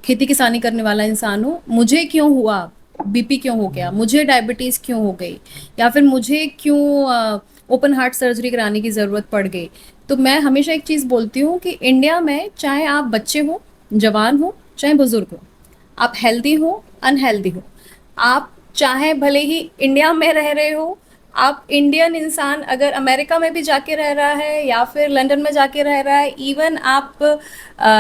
खेती किसानी करने वाला इंसान हूँ, मुझे क्यों हुआ, बीपी क्यों हो गया, मुझे डायबिटीज़ क्यों हो गई, या फिर मुझे क्यों ओपन हार्ट सर्जरी कराने की ज़रूरत पड़ गई। तो मैं हमेशा एक चीज़ बोलती हूँ कि इंडिया में चाहे आप बच्चे हो, जवान हो, चाहे बुज़ुर्ग हो, आप हेल्दी हो, अनहेल्दी हो, आप चाहे भले ही इंडिया में रह रहे हो, आप इंडियन इंसान अगर अमेरिका में भी जाके रह रहा है या फिर लंदन में जाके रह रहा है, इवन आप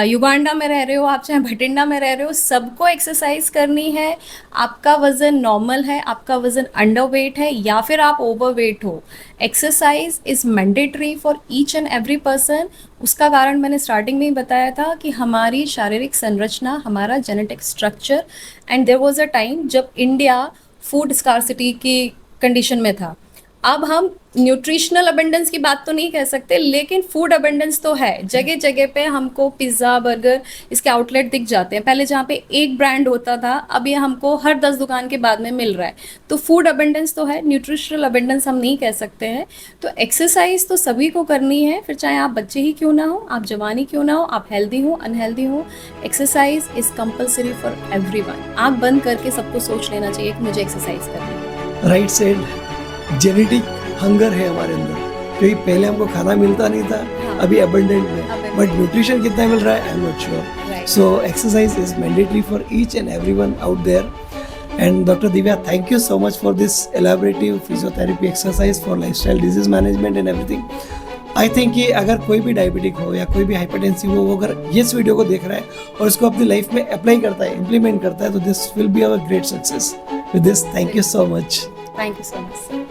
युगांडा में रह रहे हो, आप चाहे भटिंडा में रह रहे हो, सबको एक्सरसाइज करनी है। आपका वज़न नॉर्मल है, आपका वज़न अंडरवेट है, या फिर आप ओवरवेट हो, exercise is mandatory for each and every person. उसका कारण मैंने स्टार्टिंग में ही बताया था कि हमारी शारीरिक संरचना, हमारा genetic structure, and there was a time जब इंडिया फूड स्कार्सिटी की कंडीशन में था। अब हम न्यूट्रिशनल अबंडेंस की बात तो नहीं कह सकते, लेकिन फूड अबंडेंस तो है। जगह जगह पे हमको पिज़्ज़ा, बर्गर, इसके आउटलेट दिख जाते हैं। पहले जहाँ पे एक ब्रांड होता था, अब ये हमको हर 10 दुकान के बाद में मिल रहा है। तो फूड अबंडेंस तो है, न्यूट्रिशनल अबंडेंस हम नहीं कह सकते हैं। तो एक्सरसाइज तो सभी को करनी है, फिर चाहे आप बच्चे ही क्यों ना हो, आप जवान ही क्यों ना हो, आप हेल्दी हो, अनहेल्दी हो, exercise is compulsory for everyone. आँख बंद करके सबको सोच लेना चाहिए कि मुझे एक्सरसाइज करनी है। राइट साइड जेनेटिक हंगर है हमारे अंदर, क्योंकि पहले हमको खाना मिलता नहीं था, हाँ। अभी अबंडेंट में, बट न्यूट्रिशन कितना मिल रहा है I am not sure. Right. So exercise is mandatory for each and everyone out there. And doctor Divya, thank you so much for this elaborative physiotherapy exercise for lifestyle disease management and everything. I think कि अगर कोई भी diabetic हो या कोई भी hypertensive हो, वो अगर इस वीडियो को देख रहा है और उसको अपनी लाइफ में अप्लाई करता है, इम्प्लीमेंट करता है, तो this will be our great success. With this, thank you so much. Thank you so much.